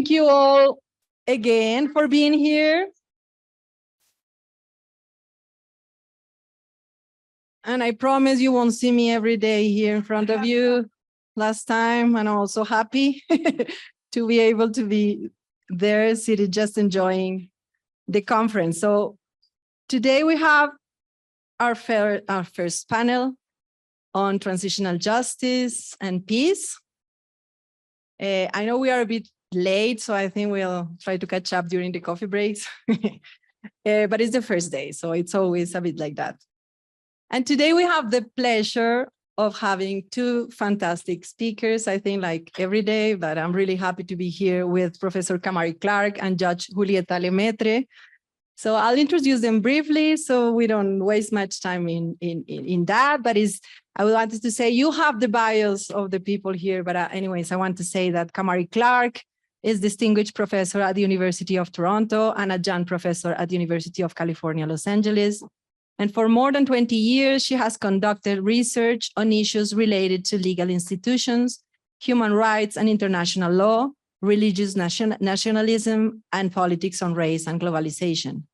thank you all again for being here. And I promise you won't see me every day here in front of you last time. And I'm also happy to be able to be there, seated, just enjoying the conference. So today we have our first panel on transitional justice and peace. I know we are a bit late, so I think we'll try to catch up during the coffee breaks. But it's the first day, so it's always a bit like that. And today we have the pleasure of having two fantastic speakers, I think like every day, but I'm really happy to be here with Professor Kamari Clarke and Judge Julieta Lemaitre. So I'll introduce them briefly so we don't waste much time in that, but I wanted to say you have the bios of the people here, but anyways, I want to say that Kamari Clarke is Distinguished Professor at the University of Toronto and Adjunct Professor at the University of California, Los Angeles. And for more than 20 years, she has conducted research on issues related to legal institutions, human rights and international law, religious nationalism, and politics on race and globalization.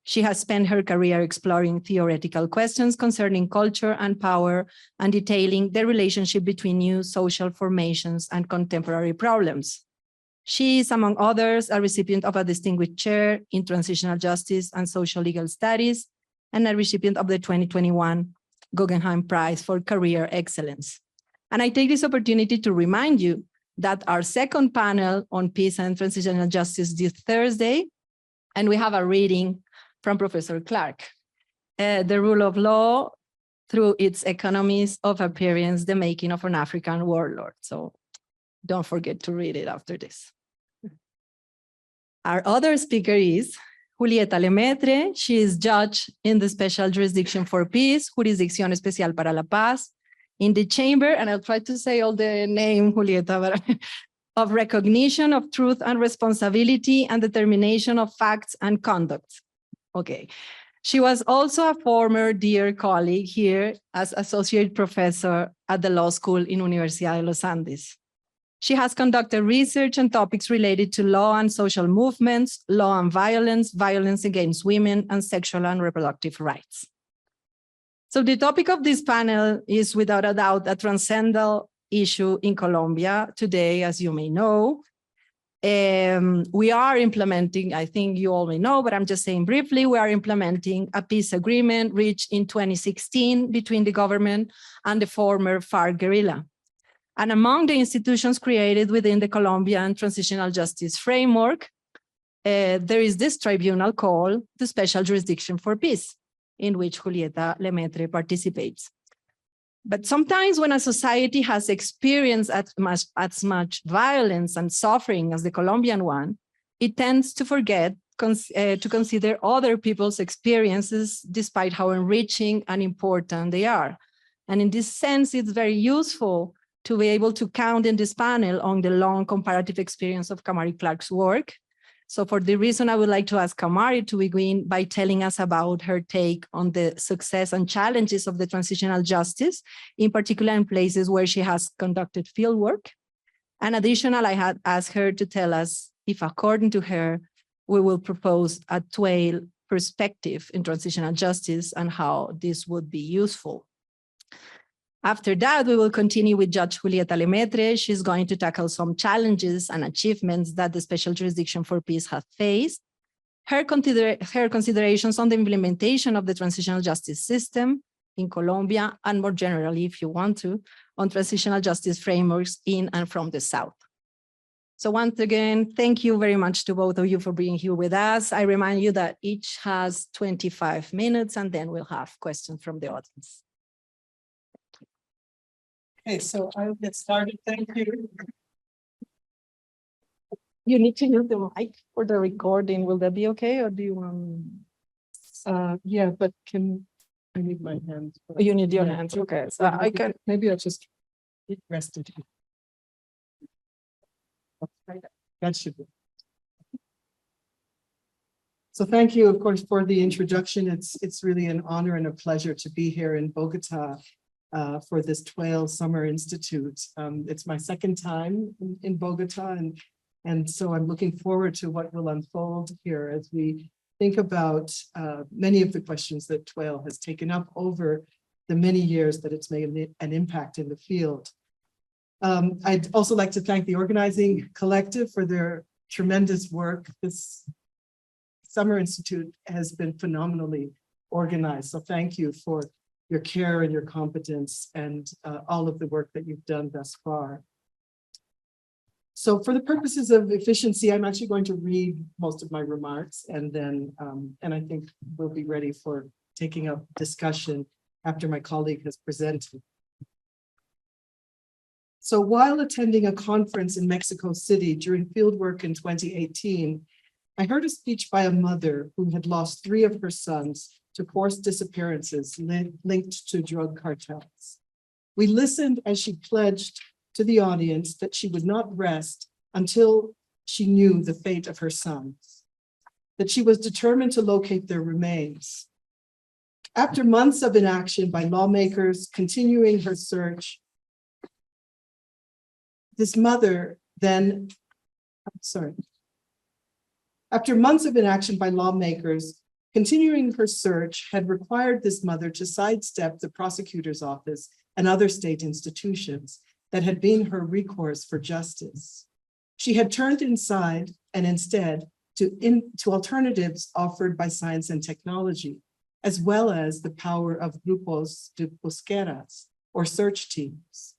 She has spent her career exploring theoretical questions concerning culture and power and detailing the relationship between new social formations and contemporary problems. She is, among others, a recipient of a distinguished chair in transitional justice and social legal studies, and a recipient of the 2021 Guggenheim Prize for Career Excellence. And I take this opportunity to remind you that our second panel on peace and transitional justice this Thursday, and we have a reading from Professor Clarke, The Rule of Law Through Its Economies of Appearance, the Making of an African Warlord. So don't forget to read it after this. Our other speaker is Julieta Lemaitre. She is judge in the Special Jurisdiction for Peace, Jurisdicción Especial para la Paz, in the Chamber, and I'll try to say all the name, Julieta, but of recognition of truth and responsibility and determination of facts and conduct. Okay. She was also a former dear colleague here as associate professor at the law school in Universidad de los Andes. She has conducted research on topics related to law and social movements, law and violence, violence against women, and sexual and reproductive rights. So the topic of this panel is without a doubt a transcendental issue in Colombia today, as you may know. We are implementing, I think you all may know, but I'm just saying briefly, we are implementing a peace agreement reached in 2016 between the government and the former FARC guerrilla. And among the institutions created within the Colombian Transitional Justice Framework, there is this tribunal called the Special Jurisdiction for Peace, in which Julieta Lemaitre participates. But sometimes when a society has experienced as much violence and suffering as the Colombian one, it tends to forget to consider other people's experiences despite how enriching and important they are. And in this sense, it's very useful to be able to count in this panel on the long comparative experience of Kamari Clarke's work. So for the reason, I would like to ask Kamari to begin by telling us about her take on the success and challenges of the transitional justice, in particular in places where she has conducted field work. And additional, I had asked her to tell us if, according to her, we will propose a TWAILR perspective in transitional justice and how this would be useful. After that, we will continue with Judge Julieta Lemaitre. She's going to tackle some challenges and achievements that the Special Jurisdiction for Peace has faced, her considerations on the implementation of the transitional justice system in Colombia, and more generally, if you want to, on transitional justice frameworks in and from the South. So once again, thank you very much to both of you for being here with us. I remind you that each has 25 minutes, and then we'll have questions from the audience. Okay, so I'll get started. Thank you. You need to use the mic for the recording. Will that be okay, or do you want? Yeah, but I need my hands? You need your hands. Okay, so I can. Maybe I'll just rest it. That should be. So thank you, of course, for the introduction. It's really an honor and a pleasure to be here in Bogotá for this TWAILR Summer Institute. It's my second time in Bogotá, And so I'm looking forward to what will unfold here as we think about many of the questions that TWAIL has taken up over the many years that it's made an impact in the field. I'd also like to thank the organizing collective for their tremendous work. This Summer Institute has been phenomenally organized. So thank you for your care and your competence and all of the work that you've done thus far. So for the purposes of efficiency, I'm actually going to read most of my remarks and then, and I think we'll be ready for taking up discussion after my colleague has presented. So while attending a conference in Mexico City during fieldwork in 2018, I heard a speech by a mother who had lost 3 of her sons to forced disappearances linked to drug cartels. We listened as she pledged to the audience that she would not rest until she knew the fate of her sons, that she was determined to locate their remains. After months of inaction by lawmakers continuing her search, this mother then, after months of inaction by lawmakers, continuing her search had required this mother to sidestep the prosecutor's office and other state institutions that had been her recourse for justice. She had turned inside and instead to alternatives offered by science and technology, as well as the power of grupos de búsquedas, or search teams.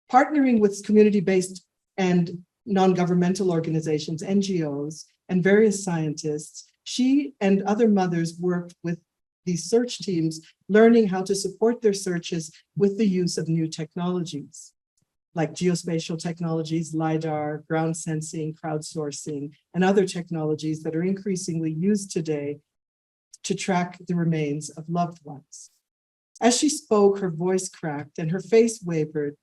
Partnering with community-based and non-governmental organizations, NGOs, and various scientists, she and other mothers worked with these search teams, learning how to support their searches with the use of new technologies, like geospatial technologies, LiDAR, ground sensing, crowdsourcing, and other technologies that are increasingly used today to track the remains of loved ones. As she spoke, her voice cracked and her face wavered,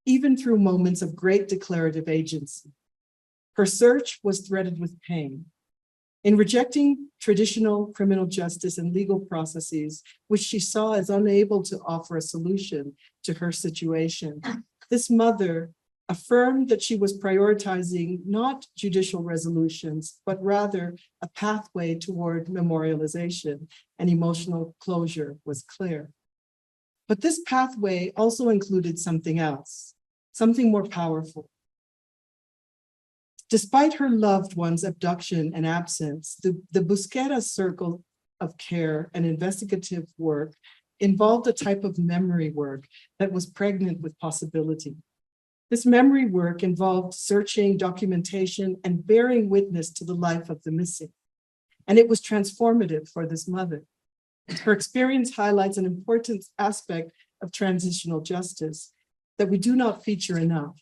even through moments of great declarative agency. Her search was threaded with pain. In rejecting traditional criminal justice and legal processes, which she saw as unable to offer a solution to her situation, this mother affirmed that she was prioritizing not judicial resolutions, but rather a pathway toward memorialization, and emotional closure was clear. But this pathway also included something else, something more powerful. Despite her loved one's abduction and absence, the Búsqueda circle of care and investigative work involved a type of memory work that was pregnant with possibility. This memory work involved searching, documentation, and bearing witness to the life of the missing. And it was transformative for this mother. Her experience highlights an important aspect of transitional justice that we do not feature enough: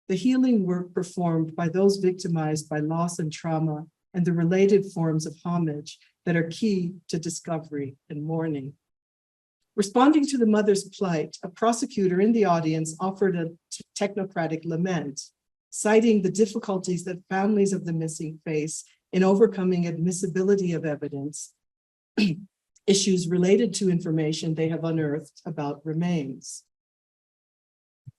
the healing work performed by those victimized by loss and trauma and the related forms of homage that are key to discovery and mourning. Responding to the mother's plight, a prosecutor in the audience offered a technocratic lament, citing the difficulties that families of the missing face in overcoming admissibility of evidence, issues related to information they have unearthed about remains.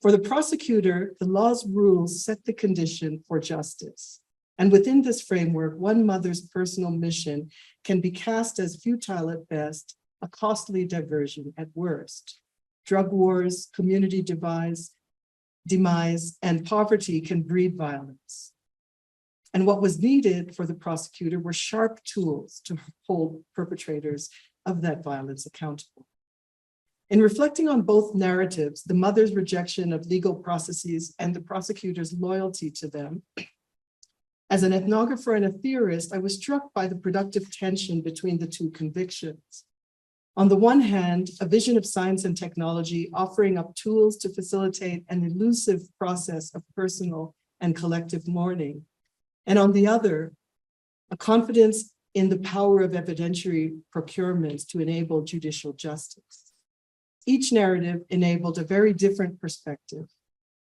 For the prosecutor, the law's rules set the condition for justice. And within this framework, one mother's personal mission can be cast as futile at best, a costly diversion at worst. Drug wars, community demise, and poverty can breed violence. And what was needed for the prosecutor were sharp tools to hold perpetrators of that violence accountable. In reflecting on both narratives, the mother's rejection of legal processes and the prosecutor's loyalty to them, as an ethnographer and a theorist, I was struck by the productive tension between the two convictions. On the one hand, a vision of science and technology offering up tools to facilitate an elusive process of personal and collective mourning. And on the other, a confidence in the power of evidentiary procurements to enable judicial justice. Each narrative enabled a very different perspective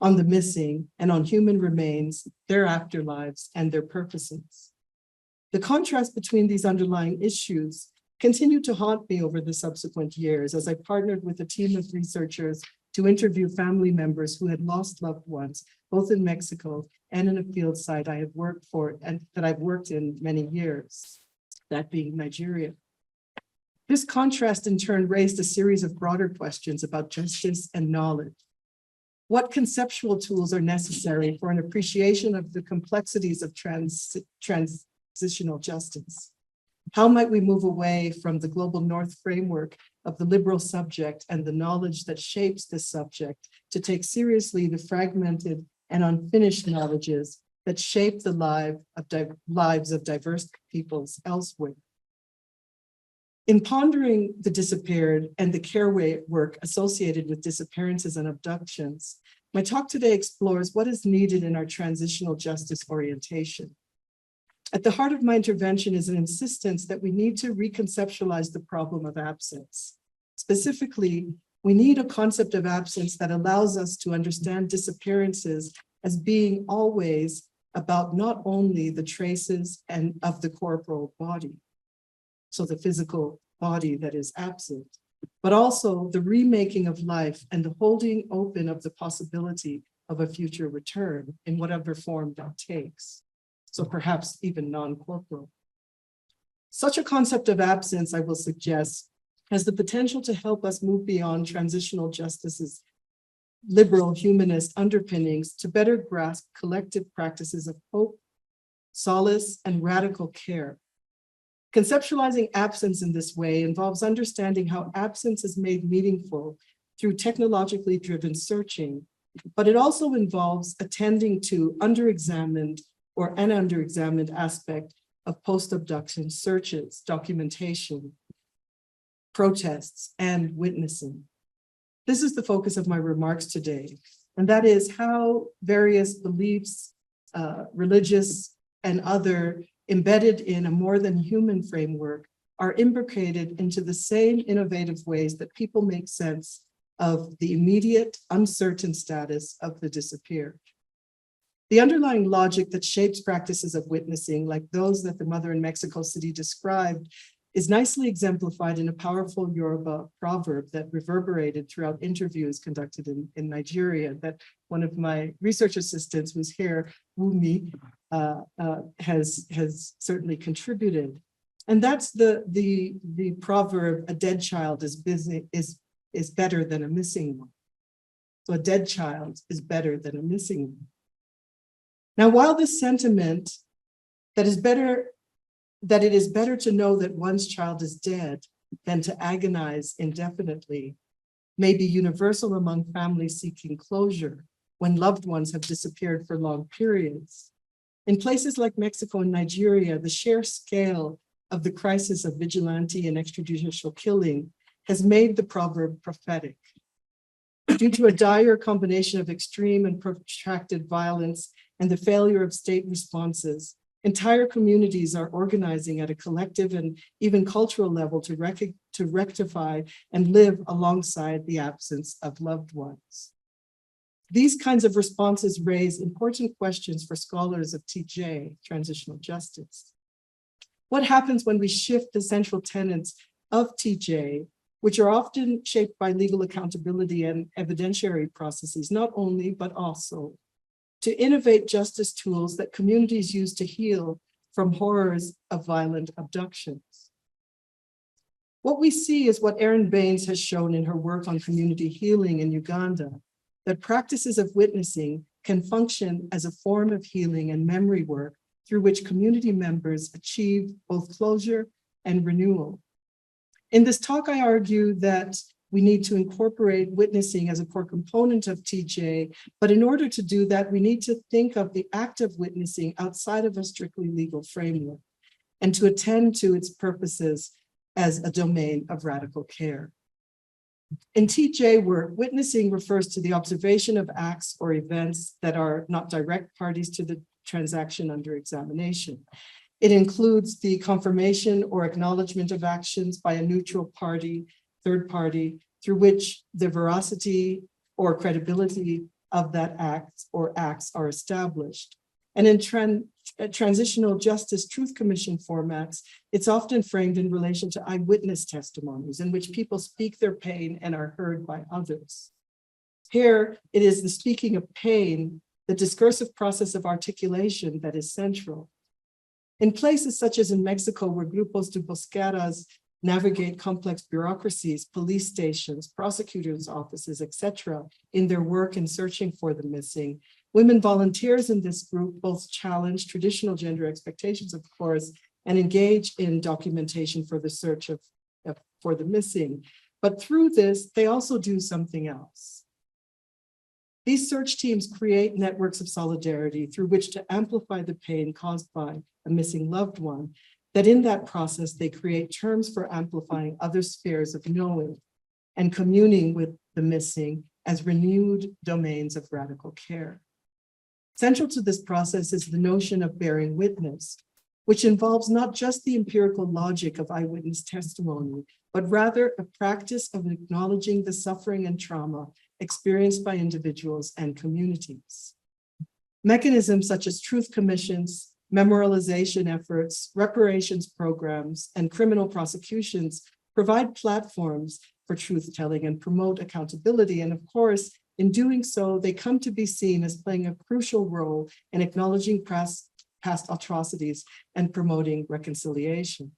on the missing and on human remains, their afterlives, and their purposes. The contrast between these underlying issues continued to haunt me over the subsequent years as I partnered with a team of researchers to interview family members who had lost loved ones, both in Mexico and in a field site I have worked for and that I've worked in many years, that being Nigeria. This contrast in turn raised a series of broader questions about justice and knowledge. What conceptual tools are necessary for an appreciation of the complexities of transitional justice? How might we move away from the global north framework of the liberal subject and the knowledge that shapes this subject to take seriously the fragmented and unfinished knowledges that shape the lives of diverse peoples elsewhere? In pondering the disappeared and the care work associated with disappearances and abductions, my talk today explores what is needed in our transitional justice orientation. At the heart of my intervention is an insistence that we need to reconceptualize the problem of absence. Specifically, we need a concept of absence that allows us to understand disappearances as being always about not only the traces and of the corporal body, so the physical body that is absent, but also the remaking of life and the holding open of the possibility of a future return in whatever form that takes. So perhaps even non-corporal. Such a concept of absence, I will suggest, has the potential to help us move beyond transitional justice's liberal humanist underpinnings to better grasp collective practices of hope, solace, and radical care. Conceptualizing absence in this way involves understanding how absence is made meaningful through technologically driven searching, but it also involves attending to underexamined aspect of post-abduction searches, documentation, protests, and witnessing. This is the focus of my remarks today, and that is how various beliefs, religious and other, embedded in a more than human framework are imbricated into the same innovative ways that people make sense of the immediate, uncertain status of the disappeared. The underlying logic that shapes practices of witnessing, like those that the mother in Mexico City described, is nicely exemplified in a powerful Yoruba proverb that reverberated throughout interviews conducted in Nigeria that one of my research assistants who's here, Wumi, has certainly contributed. And that's the proverb, a dead child is better than a missing one. So a dead child is better than a missing one. Now, while this sentiment that it is better to know that one's child is dead than to agonize indefinitely may be universal among families seeking closure when loved ones have disappeared for long periods, in places like Mexico and Nigeria, the sheer scale of the crisis of vigilante and extrajudicial killing has made the proverb prophetic. Due to a dire combination of extreme and protracted violence and the failure of state responses, entire communities are organizing at a collective and even cultural level to rectify and live alongside the absence of loved ones. These kinds of responses raise important questions for scholars of TJ, transitional justice. What happens when we shift the central tenets of TJ, which are often shaped by legal accountability and evidentiary processes, not only, but also to innovate justice tools that communities use to heal from horrors of violent abductions? What we see is what Erin Baines has shown in her work on community healing in Uganda, that practices of witnessing can function as a form of healing and memory work through which community members achieve both closure and renewal. In this talk, I argue that we need to incorporate witnessing as a core component of TJ, but in order to do that, we need to think of the act of witnessing outside of a strictly legal framework and to attend to its purposes as a domain of radical care. In TJ work, witnessing refers to the observation of acts or events that are not direct parties to the transaction under examination. It includes the confirmation or acknowledgement of actions by a neutral party, third party, through which the veracity or credibility of that act or acts are established. And in transitional justice truth commission formats, it's often framed in relation to eyewitness testimonies in which people speak their pain and are heard by others. Here, it is the speaking of pain the discursive process of articulation that is central. In places such as in Mexico, where grupos de búsquedas navigate complex bureaucracies, police stations, prosecutors' offices, etc., in their work in searching for the missing, women volunteers in this group both challenge traditional gender expectations, of course, and engage in documentation for the search for the missing. But through this, they also do something else. These search teams create networks of solidarity through which to amplify the pain caused by a missing loved one, that in that process, they create terms for amplifying other spheres of knowing and communing with the missing as renewed domains of radical care. Central to this process is the notion of bearing witness, which involves not just the empirical logic of eyewitness testimony, but rather a practice of acknowledging the suffering and trauma experienced by individuals and communities. Mechanisms such as truth commissions, memorialization efforts, reparations programs, and criminal prosecutions provide platforms for truth-telling and promote accountability. And of course, in doing so, they come to be seen as playing a crucial role in acknowledging past atrocities and promoting reconciliation.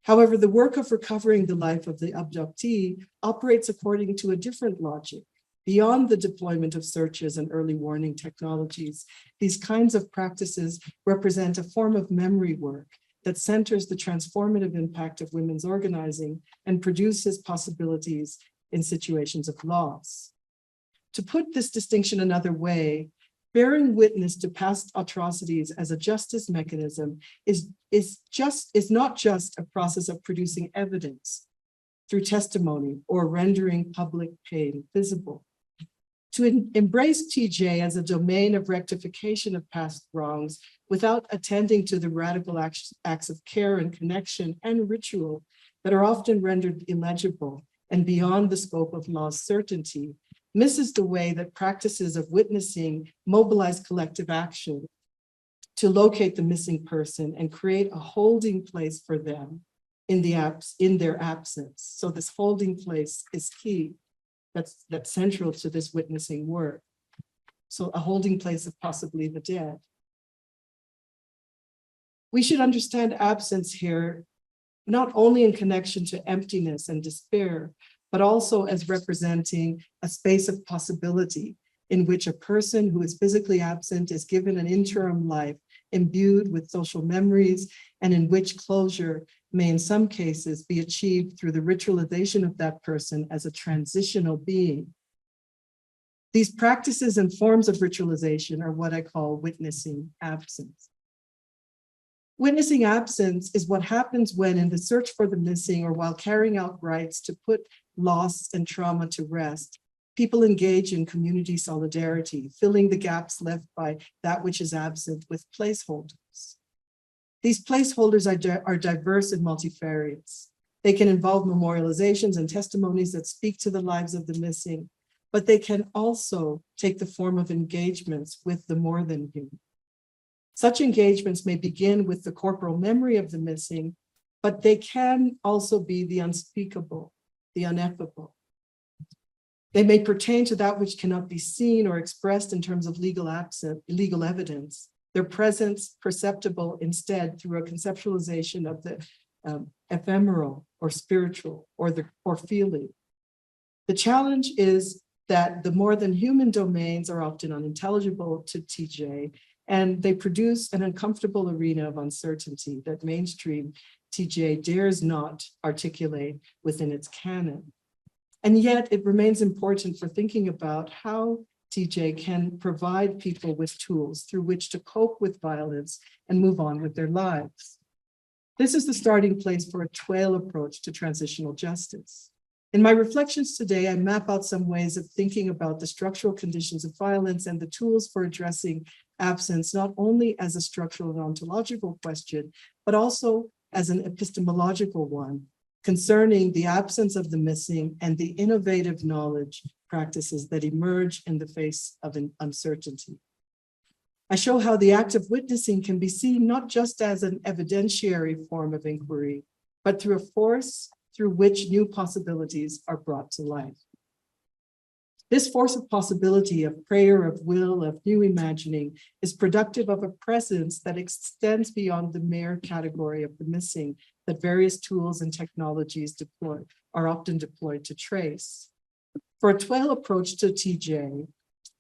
However, the work of recovering the life of the abductee operates according to a different logic. Beyond the deployment of searches and early warning technologies, these kinds of practices represent a form of memory work that centers the transformative impact of women's organizing and produces possibilities in situations of loss. To put this distinction another way, bearing witness to past atrocities as a justice mechanism is not just a process of producing evidence through testimony or rendering public pain visible. To embrace TJ as a domain of rectification of past wrongs without attending to the radical acts of care and connection and ritual that are often rendered illegible and beyond the scope of law's certainty misses the way that practices of witnessing mobilize collective action to locate the missing person and create a holding place for them in their absence. So this holding place is key. That's central to this witnessing work. So a holding place of possibly the dead. We should understand absence here, not only in connection to emptiness and despair, but also as representing a space of possibility in which a person who is physically absent is given an interim life imbued with social memories, and in which closure may in some cases be achieved through the ritualization of that person as a transitional being. These practices and forms of ritualization are what I call witnessing absence. Witnessing absence is what happens when, in the search for the missing or while carrying out rites to put loss and trauma to rest, people engage in community solidarity, filling the gaps left by that which is absent with placeholders. These placeholders are diverse and multifarious. They can involve memorializations and testimonies that speak to the lives of the missing, but they can also take the form of engagements with the more than human. Such engagements may begin with the corporal memory of the missing, but they can also be the unspeakable, the ineffable. They may pertain to that which cannot be seen or expressed in terms of legal evidence, their presence perceptible instead through a conceptualization of the ephemeral or spiritual or feeling. The challenge is that the more than human domains are often unintelligible to TJ, and they produce an uncomfortable arena of uncertainty that mainstream TJ dares not articulate within its canon. And yet it remains important for thinking about how TJ can provide people with tools through which to cope with violence and move on with their lives. This is the starting place for a TWAILR approach to transitional justice. In my reflections today, I map out some ways of thinking about the structural conditions of violence and the tools for addressing absence, not only as a structural and ontological question, but also as an epistemological one, concerning the absence of the missing and the innovative knowledge practices that emerge in the face of an uncertainty. I show how the act of witnessing can be seen not just as an evidentiary form of inquiry, but through a force through which new possibilities are brought to life. This force of possibility, of prayer, of will, of new imagining, is productive of a presence that extends beyond the mere category of the missing that various tools and technologies are often deployed to trace. For a TWAIL approach to TJ,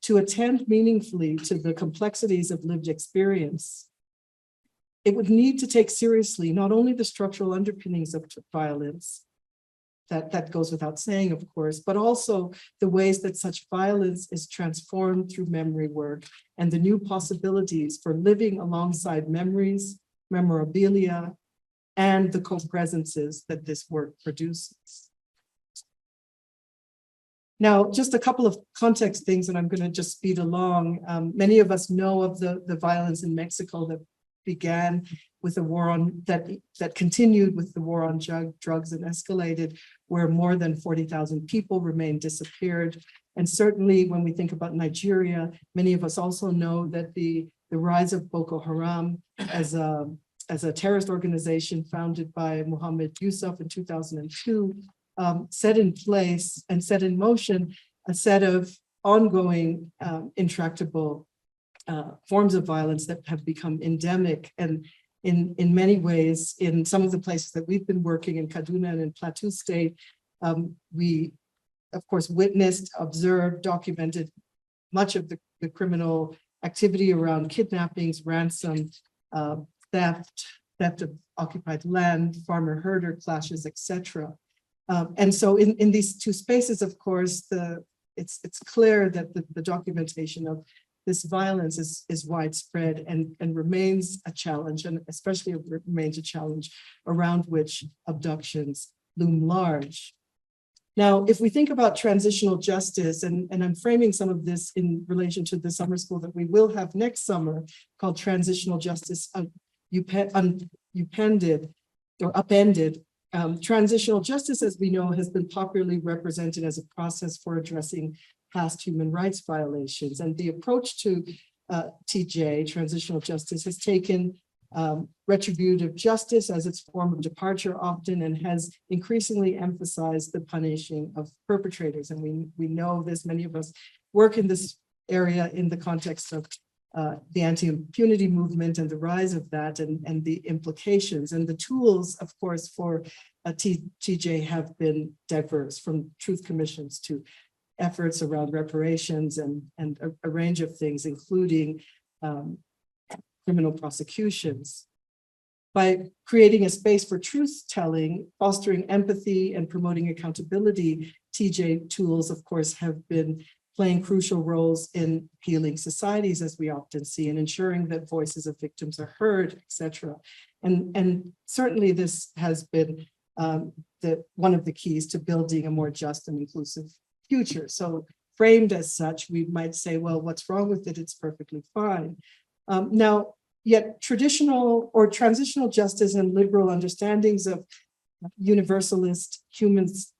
to attend meaningfully to the complexities of lived experience, it would need to take seriously not only the structural underpinnings of violence, that goes without saying, of course, but also the ways that such violence is transformed through memory work and the new possibilities for living alongside memories, memorabilia, and the co-presences that this work produces. Now, just a couple of context things, and I'm going to just speed along. Many of us know of the violence in Mexico that began with the war on, that continued with the war on drugs and escalated, where more than 40,000 people remain disappeared. And certainly when we think about Nigeria, many of us also know that the rise of Boko Haram as a terrorist organization founded by Muhammad Yusuf in 2002, set in place and set in motion a set of ongoing intractable forms of violence that have become endemic. And in many ways, in some of the places that we've been working in Kaduna and in Plateau State, we, of course, witnessed, observed, documented much of the criminal activity around kidnappings, ransom, theft of occupied land, farmer-herder clashes, etc. And so in these two spaces, of course, it's clear that the documentation of this violence is widespread and remains a challenge, and especially remains a challenge around which abductions loom large. Now, if we think about transitional justice, and I'm framing some of this in relation to the summer school that we will have next summer called Transitional Justice Upended. Transitional justice, as we know, has been popularly represented as a process for addressing past human rights violations. And the approach to TJ, transitional justice, has taken retributive justice as its form of departure often, and has increasingly emphasized the punishing of perpetrators. And we know this, many of us work in this area in the context of the anti-impunity movement and the rise of that, and the implications. And the tools, of course, for TJ have been diverse, from truth commissions to efforts around reparations and a range of things, including criminal prosecutions. By creating a space for truth-telling, fostering empathy, and promoting accountability, TJ tools, of course, have been playing crucial roles in healing societies, as we often see, and ensuring that voices of victims are heard, etc. And certainly this has been one of the keys to building a more just and inclusive future. So framed as such, we might say, well, what's wrong with it? It's perfectly fine. Now, yet traditional or transitional justice and liberal understandings of universalist humans,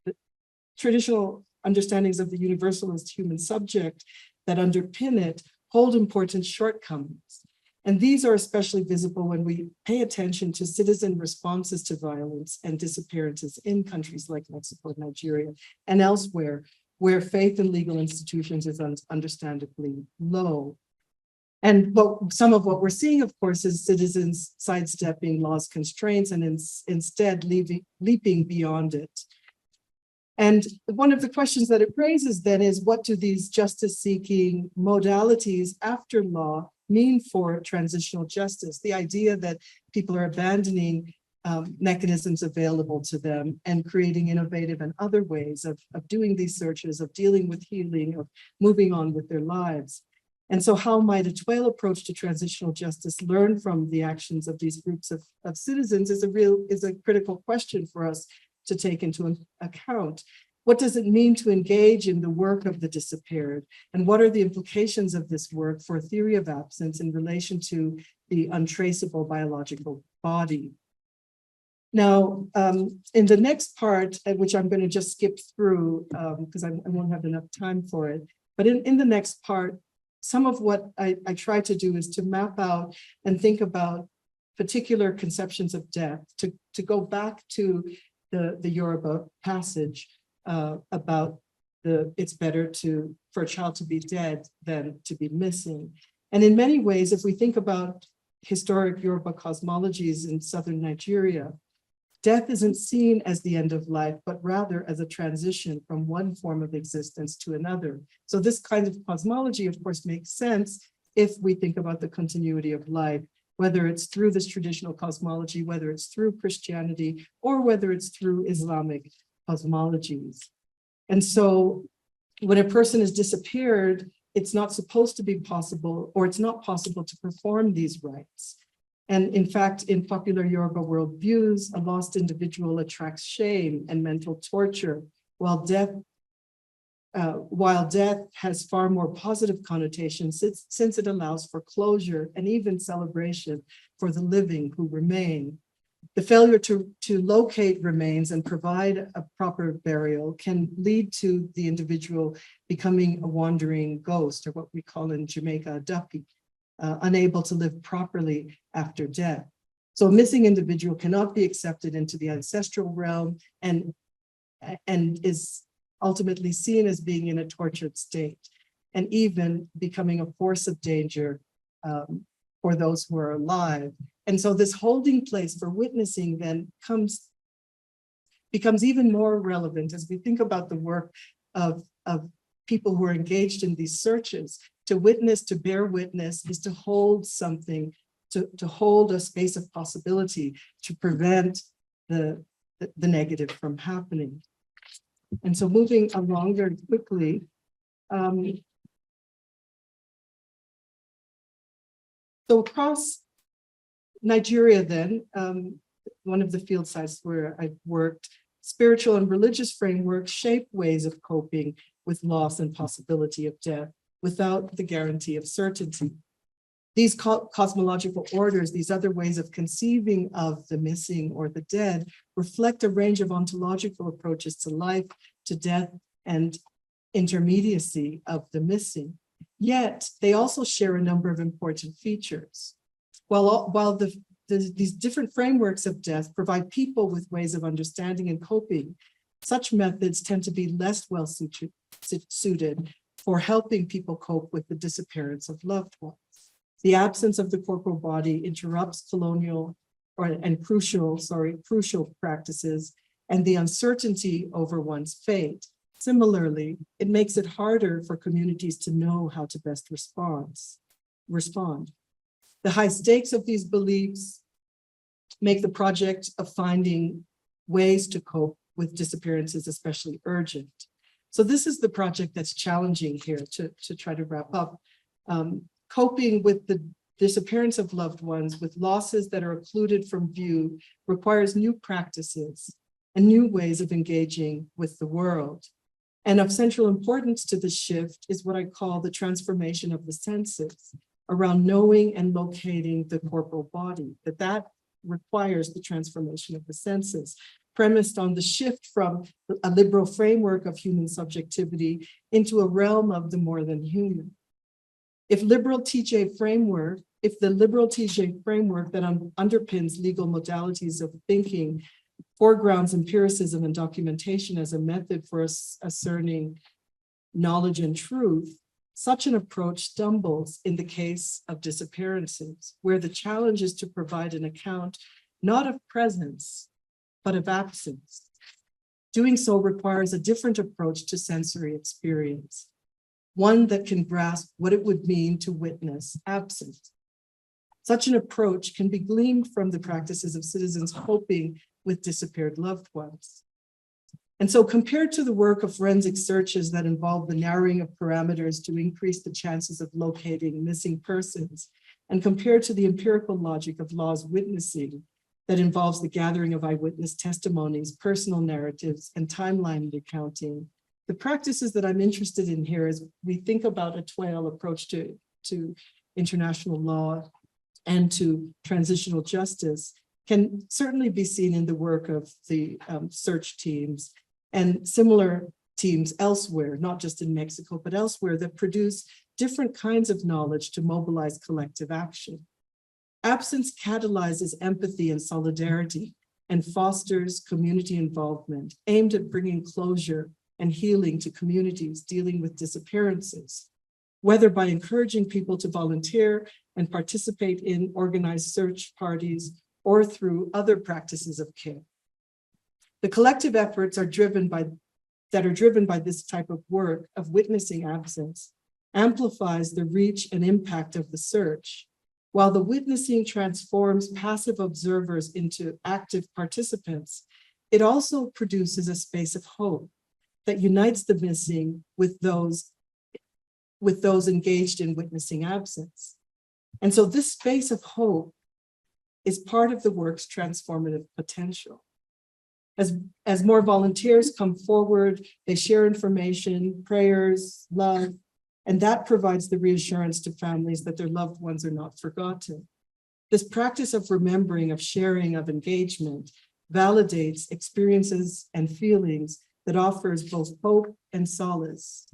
traditional understandings of the universalist human subject that underpin it hold important shortcomings. And these are especially visible when we pay attention to citizen responses to violence and disappearances in countries like Mexico, Nigeria, and elsewhere, where faith in legal institutions is understandably low. And some of what we're seeing, of course, is citizens sidestepping law's constraints and instead leaping beyond it. And one of the questions that it raises then is, what do these justice-seeking modalities after law mean for transitional justice? The idea that people are abandoning mechanisms available to them and creating innovative and other ways of doing these searches, of dealing with healing, of moving on with their lives. And so how might a TWAIL approach to transitional justice learn from the actions of these groups of citizens is a critical question for us to take into account. What does it mean to engage in the work of the disappeared? And what are the implications of this work for theory of absence in relation to the untraceable biological body? Now, in the next part, which I'm going to just skip through because I won't have enough time for it, but in the next part, some of what I try to do is to map out and think about particular conceptions of death, to go back to the Yoruba passage about it's better for a child to be dead than to be missing. And in many ways, if we think about historic Yoruba cosmologies in southern Nigeria, death isn't seen as the end of life, but rather as a transition from one form of existence to another. So this kind of cosmology, of course, makes sense if we think about the continuity of life, whether it's through this traditional cosmology, whether it's through Christianity, or whether it's through Islamic cosmologies. And so when a person is disappeared, it's not supposed to be possible, or it's not possible to perform these rites. And in fact, in popular Yoruba worldviews, a lost individual attracts shame and mental torture, while death has far more positive connotations since it allows for closure and even celebration for the living who remain. The failure to locate remains and provide a proper burial can lead to the individual becoming a wandering ghost, or what we call in Jamaica, a duppy, unable to live properly after death. So a missing individual cannot be accepted into the ancestral realm and is ultimately seen as being in a tortured state, and even becoming a force of danger for those who are alive. And so this holding place for witnessing then becomes even more relevant as we think about the work of people who are engaged in these searches. To witness, to bear witness, is to hold something, to hold a space of possibility, to prevent the negative from happening. And so moving along very quickly, so across Nigeria then, one of the field sites where I've worked, spiritual and religious frameworks shape ways of coping with loss and possibility of death without the guarantee of certainty. These cosmological orders, these other ways of conceiving of the missing or the dead, reflect a range of ontological approaches to life, to death, and intermediacy of the missing. Yet, they also share a number of important features. While these different frameworks of death provide people with ways of understanding and coping, such methods tend to be less well suited for helping people cope with the disappearance of loved ones. The absence of the corporal body interrupts crucial practices and the uncertainty over one's fate. Similarly, it makes it harder for communities to know how to best respond. The high stakes of these beliefs make the project of finding ways to cope with disappearances especially urgent. So this is the project that's challenging here to try to wrap up. Coping with the disappearance of loved ones with losses that are occluded from view requires new practices and new ways of engaging with the world. And of central importance to this shift is what I call the transformation of the senses around knowing and locating the corporal body, that requires the transformation of the senses, premised on the shift from a liberal framework of human subjectivity into a realm of the more than human. If the liberal TJ framework that underpins legal modalities of thinking foregrounds empiricism and documentation as a method for ascertaining knowledge and truth, such an approach stumbles in the case of disappearances, where the challenge is to provide an account not of presence, but of absence. Doing so requires a different approach to sensory experience, one that can grasp what it would mean to witness absence. Such an approach can be gleaned from the practices of citizens coping with disappeared loved ones. And so compared to the work of forensic searches that involve the narrowing of parameters to increase the chances of locating missing persons, and compared to the empirical logic of law's witnessing that involves the gathering of eyewitness testimonies, personal narratives, and timeline recounting, the practices that I'm interested in here as we think about a TWAIL approach to international law and to transitional justice can certainly be seen in the work of the search teams and similar teams elsewhere, not just in Mexico, but elsewhere, that produce different kinds of knowledge to mobilize collective action. Absence catalyzes empathy and solidarity and fosters community involvement aimed at bringing closure and healing to communities dealing with disappearances, whether by encouraging people to volunteer and participate in organized search parties or through other practices of care. The collective efforts that are driven by this type of work of witnessing absence amplifies the reach and impact of the search, while the witnessing transforms passive observers into active participants. It also produces a space of hope that unites the missing with those engaged in witnessing absence. And so this space of hope is part of the work's transformative potential. As more volunteers come forward, they share information, prayers, love, and that provides the reassurance to families that their loved ones are not forgotten. This practice of remembering, of sharing, of engagement validates experiences and feelings that offers both hope and solace.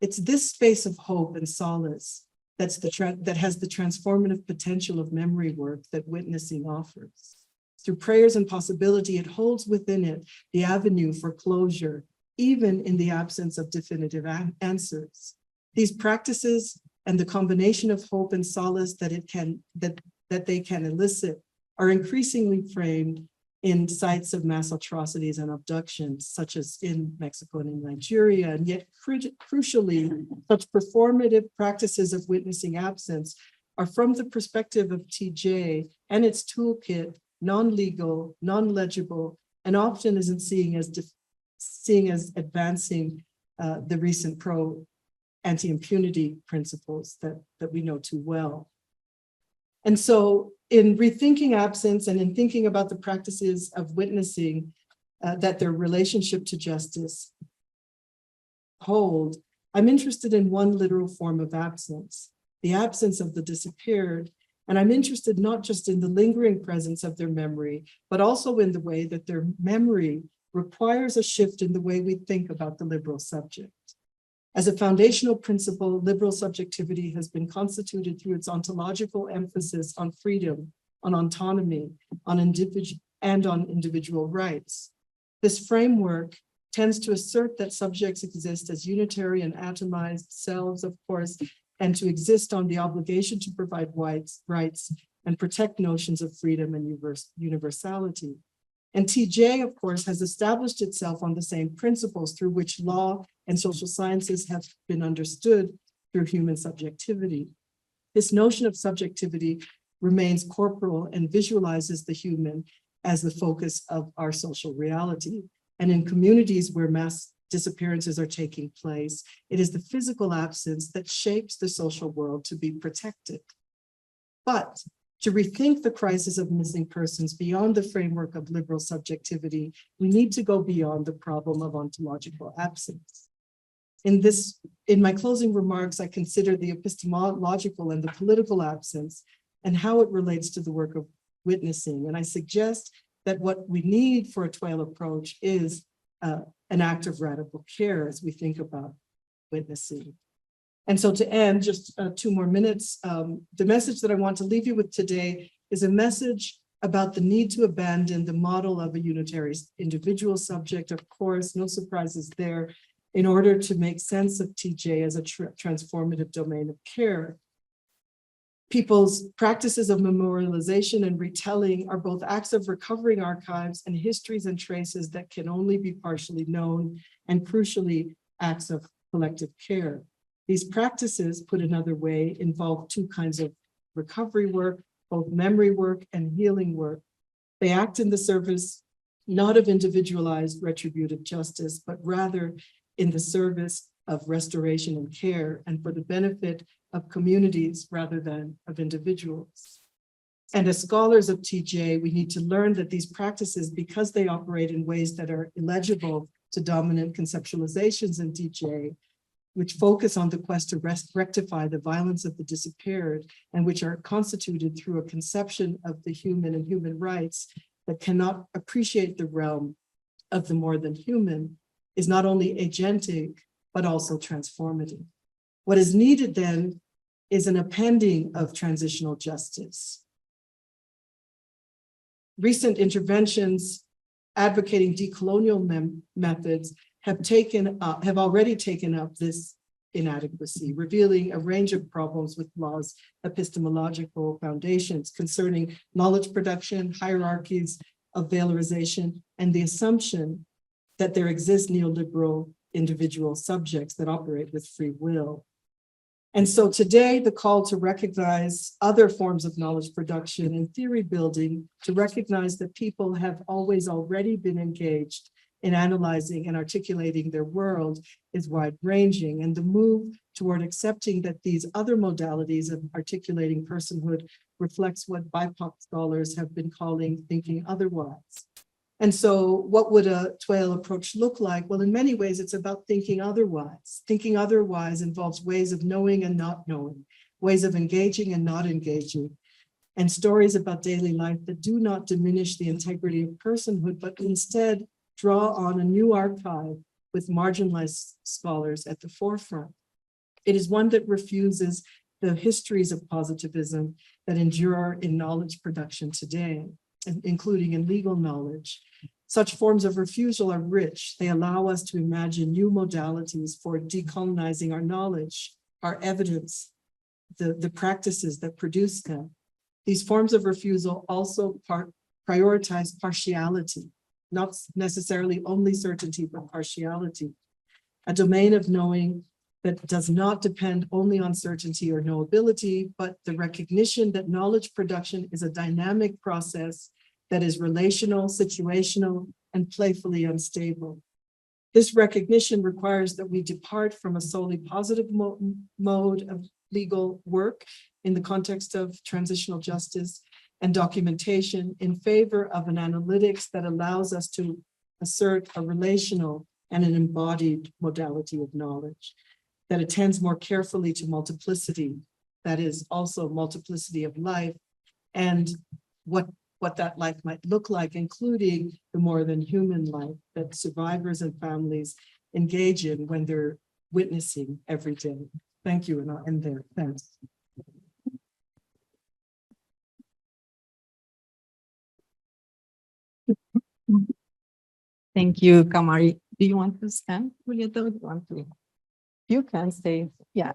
It's this space of hope and solace that has the transformative potential of memory work that witnessing offers. Through prayers and possibility, it holds within it the avenue for closure, even in the absence of definitive answers. These practices and the combination of hope and solace that they can elicit are increasingly framed in sites of mass atrocities and abductions, such as in Mexico and in Nigeria. And yet, crucially, such performative practices of witnessing absence are from the perspective of TJ and its toolkit, non-legal, non-legible, and often isn't seeing as advancing the recent anti-impunity principles that we know too well. And so in rethinking absence and in thinking about the practices of witnessing that their relationship to justice hold, I'm interested in one literal form of absence, the absence of the disappeared. And I'm interested not just in the lingering presence of their memory, but also in the way that their memory requires a shift in the way we think about the liberal subject. As a foundational principle, liberal subjectivity has been constituted through its ontological emphasis on freedom, on autonomy, on individual rights. This framework tends to assert that subjects exist as unitary and atomized selves, of course, and to exist on the obligation to provide rights and protect notions of freedom and universality. And TJ, of course, has established itself on the same principles through which law and social sciences have been understood through human subjectivity. This notion of subjectivity remains corporal and visualizes the human as the focus of our social reality. And in communities where mass disappearances are taking place, it is the physical absence that shapes the social world to be protected. But to rethink the crisis of missing persons beyond the framework of liberal subjectivity, we need to go beyond the problem of ontological absence. In my closing remarks, I consider the epistemological and the political absence and how it relates to the work of witnessing. And I suggest that what we need for a TWAILR approach is an act of radical care as we think about witnessing. And so to end, just 2 more minutes, the message that I want to leave you with today is a message about the need to abandon the model of a unitary individual subject, of course, no surprises there, in order to make sense of TJ as a transformative domain of care. People's practices of memorialization and retelling are both acts of recovering archives and histories and traces that can only be partially known, and crucially, acts of collective care. These practices, put another way, involve 2 kinds of recovery work, both memory work and healing work. They act in the service not of individualized retributive justice, but rather in the service of restoration and care, and for the benefit of communities rather than of individuals. And as scholars of TJ, we need to learn that these practices, because they operate in ways that are illegible to dominant conceptualizations in TJ, which focus on the quest to rectify the violence of the disappeared, and which are constituted through a conception of the human and human rights that cannot appreciate the realm of the more than human, is not only agentic, but also transformative. What is needed then is an appending of transitional justice. Recent interventions advocating decolonial methods have already taken up this inadequacy, revealing a range of problems with law's epistemological foundations concerning knowledge production, hierarchies of valorization, and the assumption that there exist neoliberal individual subjects that operate with free will. And so today, the call to recognize other forms of knowledge production and theory building, to recognize that people have always already been engaged in analyzing and articulating their world, is wide-ranging, and the move toward accepting that these other modalities of articulating personhood reflects what BIPOC scholars have been calling thinking otherwise. And so what would a TWAIL approach look like? Well, in many ways, it's about thinking otherwise. Thinking otherwise involves ways of knowing and not knowing, ways of engaging and not engaging, and stories about daily life that do not diminish the integrity of personhood, but instead draw on a new archive with marginalized scholars at the forefront. It is one that refuses the histories of positivism that endure in knowledge production today, including in legal knowledge. Such forms of refusal are rich. They allow us to imagine new modalities for decolonizing our knowledge, our evidence, the practices that produce them. These forms of refusal also prioritize partiality, not necessarily only certainty, but partiality, a domain of knowing that does not depend only on certainty or knowability, but the recognition that knowledge production is a dynamic process that is relational, situational, and playfully unstable. This recognition requires that we depart from a solely positive mode of legal work in the context of transitional justice and documentation in favor of an analytics that allows us to assert a relational and an embodied modality of knowledge that attends more carefully to multiplicity, that is also multiplicity of life, and what that life might look like, including the more than human life that survivors and families engage in when they're witnessing every day. Thank you, and I'll end there. Thanks. Thank you, Kamari. Do you want to stand, Julieta? Do you want to? You can stay. Yeah.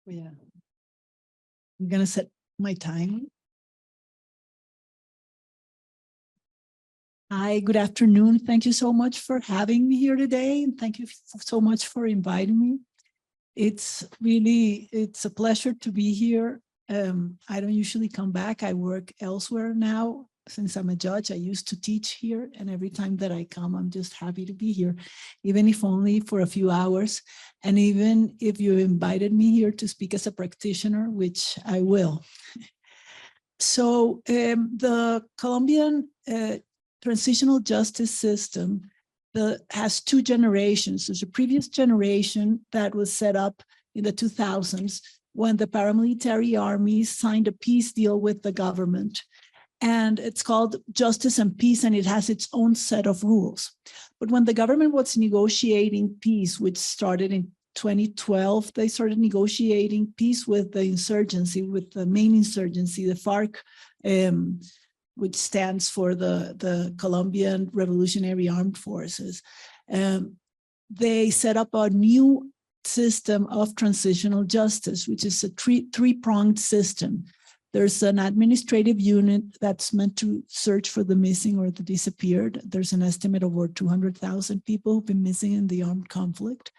Yeah. I'm gonna set my time. Hi, good afternoon. Thank you so much for having me here today, and thank you so much for inviting me. It's a pleasure to be here. I don't usually come back. I work elsewhere now. Since I'm a judge, I used to teach here, and every time that I come, I'm just happy to be here, even if only for a few hours. And even if you invited me here to speak as a practitioner, which I will. So the Colombian transitional justice system has two generations. There's a previous generation that was set up in the 2000s when the paramilitary armies signed a peace deal with the government. And it's called Justice and Peace, and it has its own set of rules. But when the government was negotiating peace, which started in 2012, they started negotiating peace with the insurgency, with the main insurgency, the FARC, which stands for the Colombian Revolutionary Armed Forces. They set up a new system of transitional justice, which is a three-pronged system. There's an administrative unit that's meant to search for the missing or the disappeared. There's an estimate of over 200,000 people who've been missing in the armed conflict.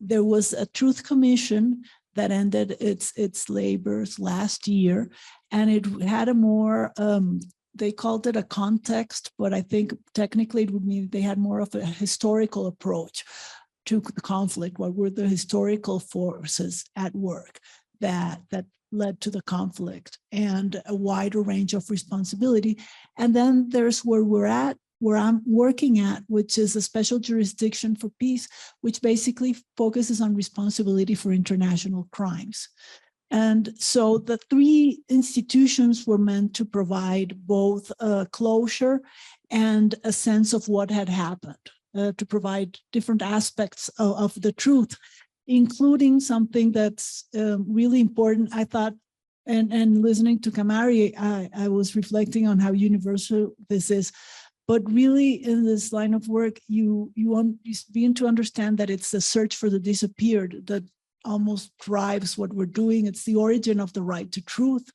There was a truth commission that ended its labors last year, and it had a more, they called it a context, but I think technically it would mean they had more of a historical approach to the conflict. What were the historical forces at work that led to the conflict, and a wider range of responsibility. And then there's where we're at, where I'm working at, which is a special jurisdiction for peace, which basically focuses on responsibility for international crimes. And so the three institutions were meant to provide both closure and a sense of what had happened, to provide different aspects of the truth, including something that's really important. I thought And listening to Kamari, I was reflecting on how universal this is. But really, in this line of work, you begin to understand that it's the search for the disappeared that almost drives what we're doing. It's the origin of the right to truth.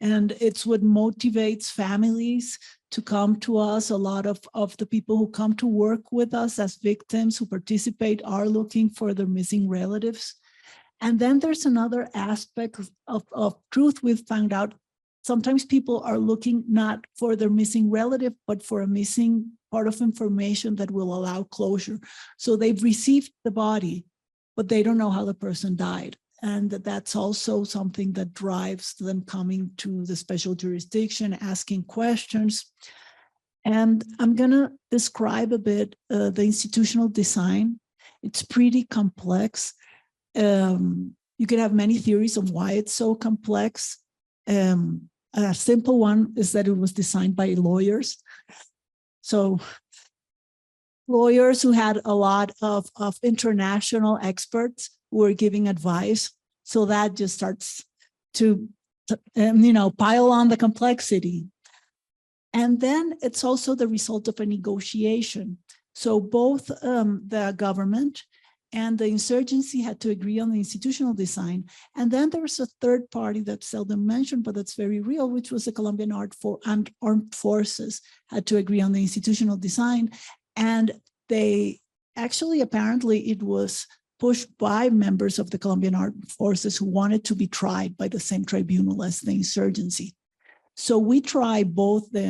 And it's what motivates families to come to us. A lot of the people who come to work with us as victims who participate are looking for their missing relatives. And then there's another aspect of truth we've found out. Sometimes people are looking not for their missing relative, but for a missing part of information that will allow closure. So they've received the body, but they don't know how the person died. And that's also something that drives them coming to the special jurisdiction, asking questions. And I'm going to describe a bit the institutional design. It's pretty complex. You can have many theories of why it's so complex. A simple one is that it was designed by lawyers. So lawyers who had a lot of international experts who were giving advice. So that just starts to pile on the complexity. And then it's also the result of a negotiation. So both the government and the insurgency had to agree on the institutional design. And then there was a third party that's seldom mentioned, but that's very real, which was the Colombian Armed Forces had to agree on the institutional design. And they actually, apparently, it was pushed by members of the Colombian Armed Forces who wanted to be tried by the same tribunal as the insurgency. So we tried both the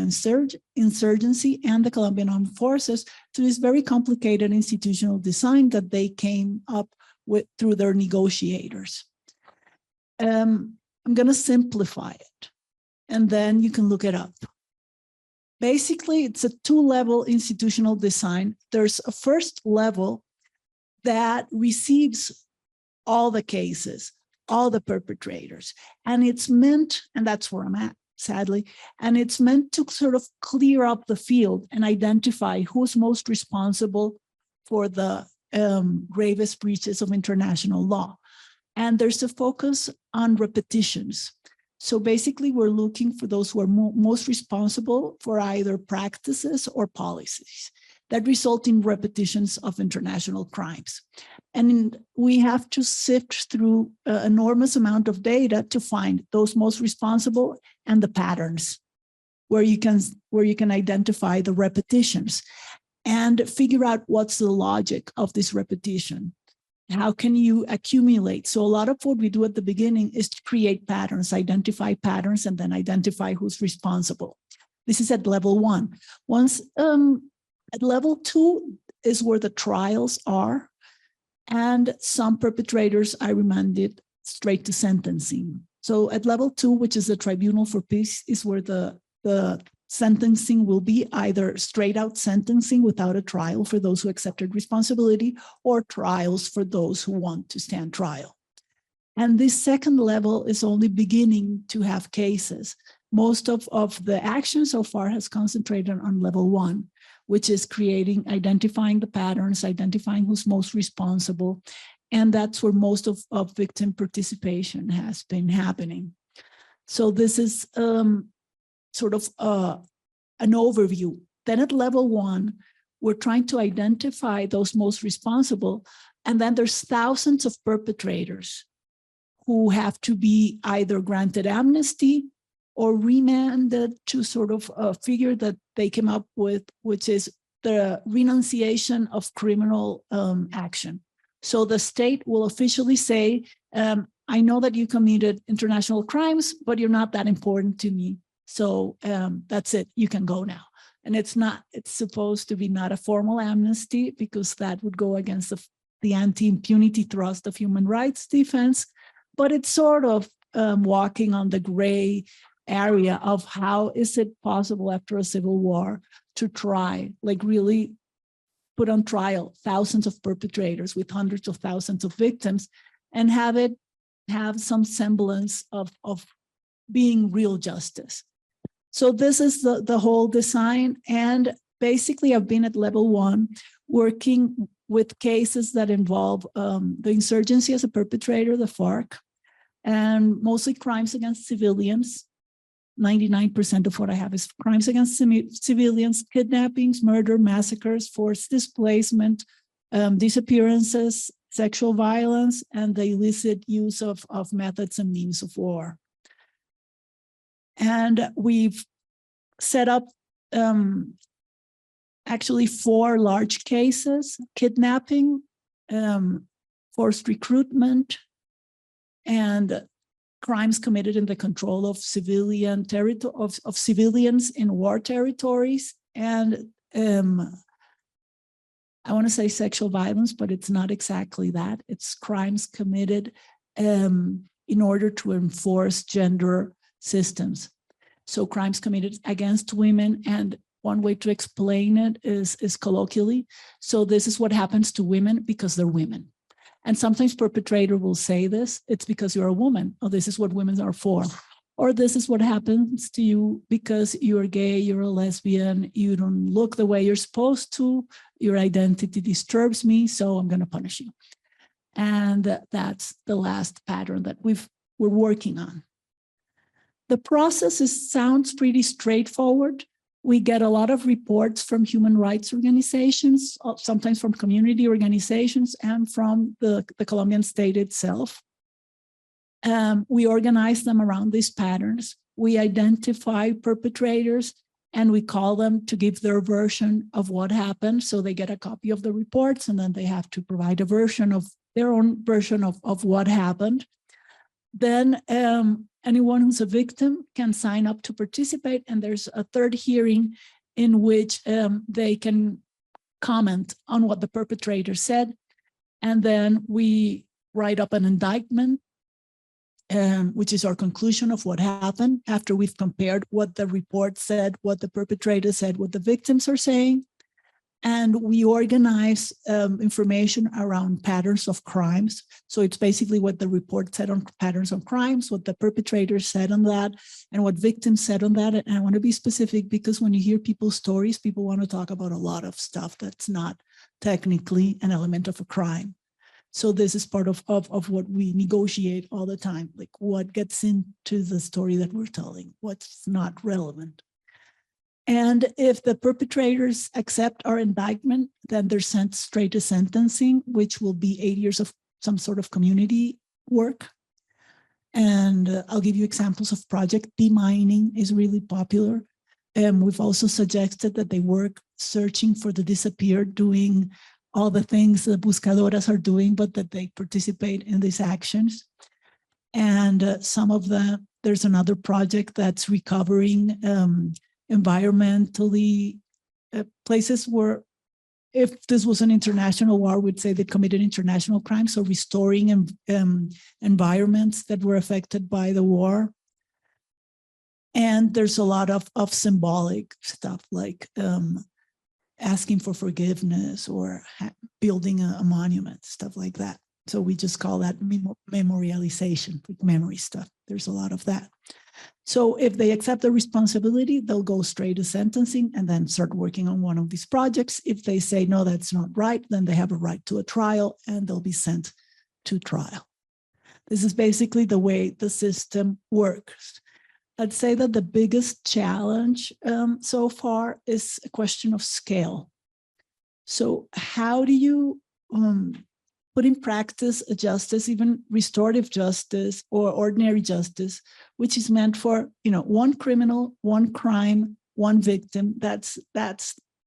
insurgency and the Colombian Armed Forces to this very complicated institutional design that they came up with through their negotiators. I'm going to simplify it, and then you can look it up. Basically, it's a two-level institutional design. There's a first level that receives all the cases, all the perpetrators, and it's meant, and that's where I'm at, sadly, and it's meant to sort of clear up the field and identify who's most responsible for the gravest breaches of international law. And there's a focus on repetitions. So basically, we're looking for those who are most responsible for either practices or policies that result in repetitions of international crimes. And we have to sift through an enormous amount of data to find those most responsible and the patterns where you can identify the repetitions and figure out what's the logic of this repetition. How can you accumulate? So a lot of what we do at the beginning is to create patterns, identify patterns, and then identify who's responsible. This is at level one. Once at level two is where the trials are, and some perpetrators are remanded straight to sentencing. So at level two, which is the Tribunal for Peace, is where the sentencing will be either straight out sentencing without a trial for those who accepted responsibility, or trials for those who want to stand trial. And this second level is only beginning to have cases. Most of the action so far has concentrated on level one, which is identifying the patterns, identifying who's most responsible. And that's where most of victim participation has been happening. So this is sort of an overview. Then at level one, we're trying to identify those most responsible. And then there's thousands of perpetrators who have to be either granted amnesty or remanded to sort of a figure that they came up with, which is the renunciation of criminal action. So the state will officially say, I know that you committed international crimes, but you're not that important to me. So that's it, you can go now. And it's supposed to be not a formal amnesty, because that would go against the anti-impunity thrust of human rights defense, but it's sort of walking on the gray area of how is it possible after a civil war to try, like really put on trial thousands of perpetrators with hundreds of thousands of victims and have some semblance of being real justice. So this is the whole design. And basically I've been at level one working with cases that involve the insurgency as a perpetrator, the FARC, and mostly crimes against civilians. 99% of what I have is crimes against civilians, kidnappings, murder, massacres, forced displacement, disappearances, sexual violence, and the illicit use of methods and means of war. And we've set up actually 4 large cases: kidnapping, forced recruitment, and crimes committed in the control of civilian of civilians in war territories, and I want to say sexual violence, but it's not exactly that. It's crimes committed in order to enforce gender systems. So crimes committed against women, and one way to explain it is colloquially. So this is what happens to women because they're women. And sometimes perpetrator will say this, it's because you're a woman, or this is what women are for. Or this is what happens to you because you're gay, you're a lesbian, you don't look the way you're supposed to, your identity disturbs me, so I'm gonna punish you. And that's the last pattern that we're working on. The process sounds pretty straightforward. We get a lot of reports from human rights organizations, sometimes from community organizations, and from the Colombian state itself. We organize them around these patterns. We identify perpetrators, and we call them to give their version of what happened. So they get a copy of the reports, and then they have to provide a version of their own version of what happened. Then anyone who's a victim can sign up to participate, and there's a third hearing in which they can comment on what the perpetrator said, and then we write up an indictment, which is our conclusion of what happened after we've compared what the report said, what the perpetrator said, what the victims are saying. And we organize information around patterns of crimes. So it's basically what the report said on patterns of crimes, what the perpetrator said on that, and what victims said on that. And I want to be specific because when you hear people's stories, people want to talk about a lot of stuff that's not technically an element of a crime. So this is part of what we negotiate all the time, like what gets into the story that we're telling, what's not relevant. And if the perpetrators accept our indictment, then they're sent straight to sentencing, which will be 8 years of some sort of community work. And I'll give you examples of project. Demining is really popular. We've also suggested that they work searching for the disappeared, doing all the things the buscadoras are doing, but that they participate in these actions. And some of them, there's another project that's recovering environmentally places where, if this was an international war, we'd say they committed international crimes. So restoring environments that were affected by the war. And there's a lot of symbolic stuff like asking for forgiveness or building a monument, stuff like that. So we just call that memorialization, like memory stuff. There's a lot of that. So if they accept the responsibility, they'll go straight to sentencing and then start working on one of these projects. If they say, no, that's not right, then they have a right to a trial and they'll be sent to trial. This is basically the way the system works. I'd say that the biggest challenge so far is a question of scale. So how do you put in practice a justice, even restorative justice or ordinary justice, which is meant for, one criminal, one crime, one victim? That's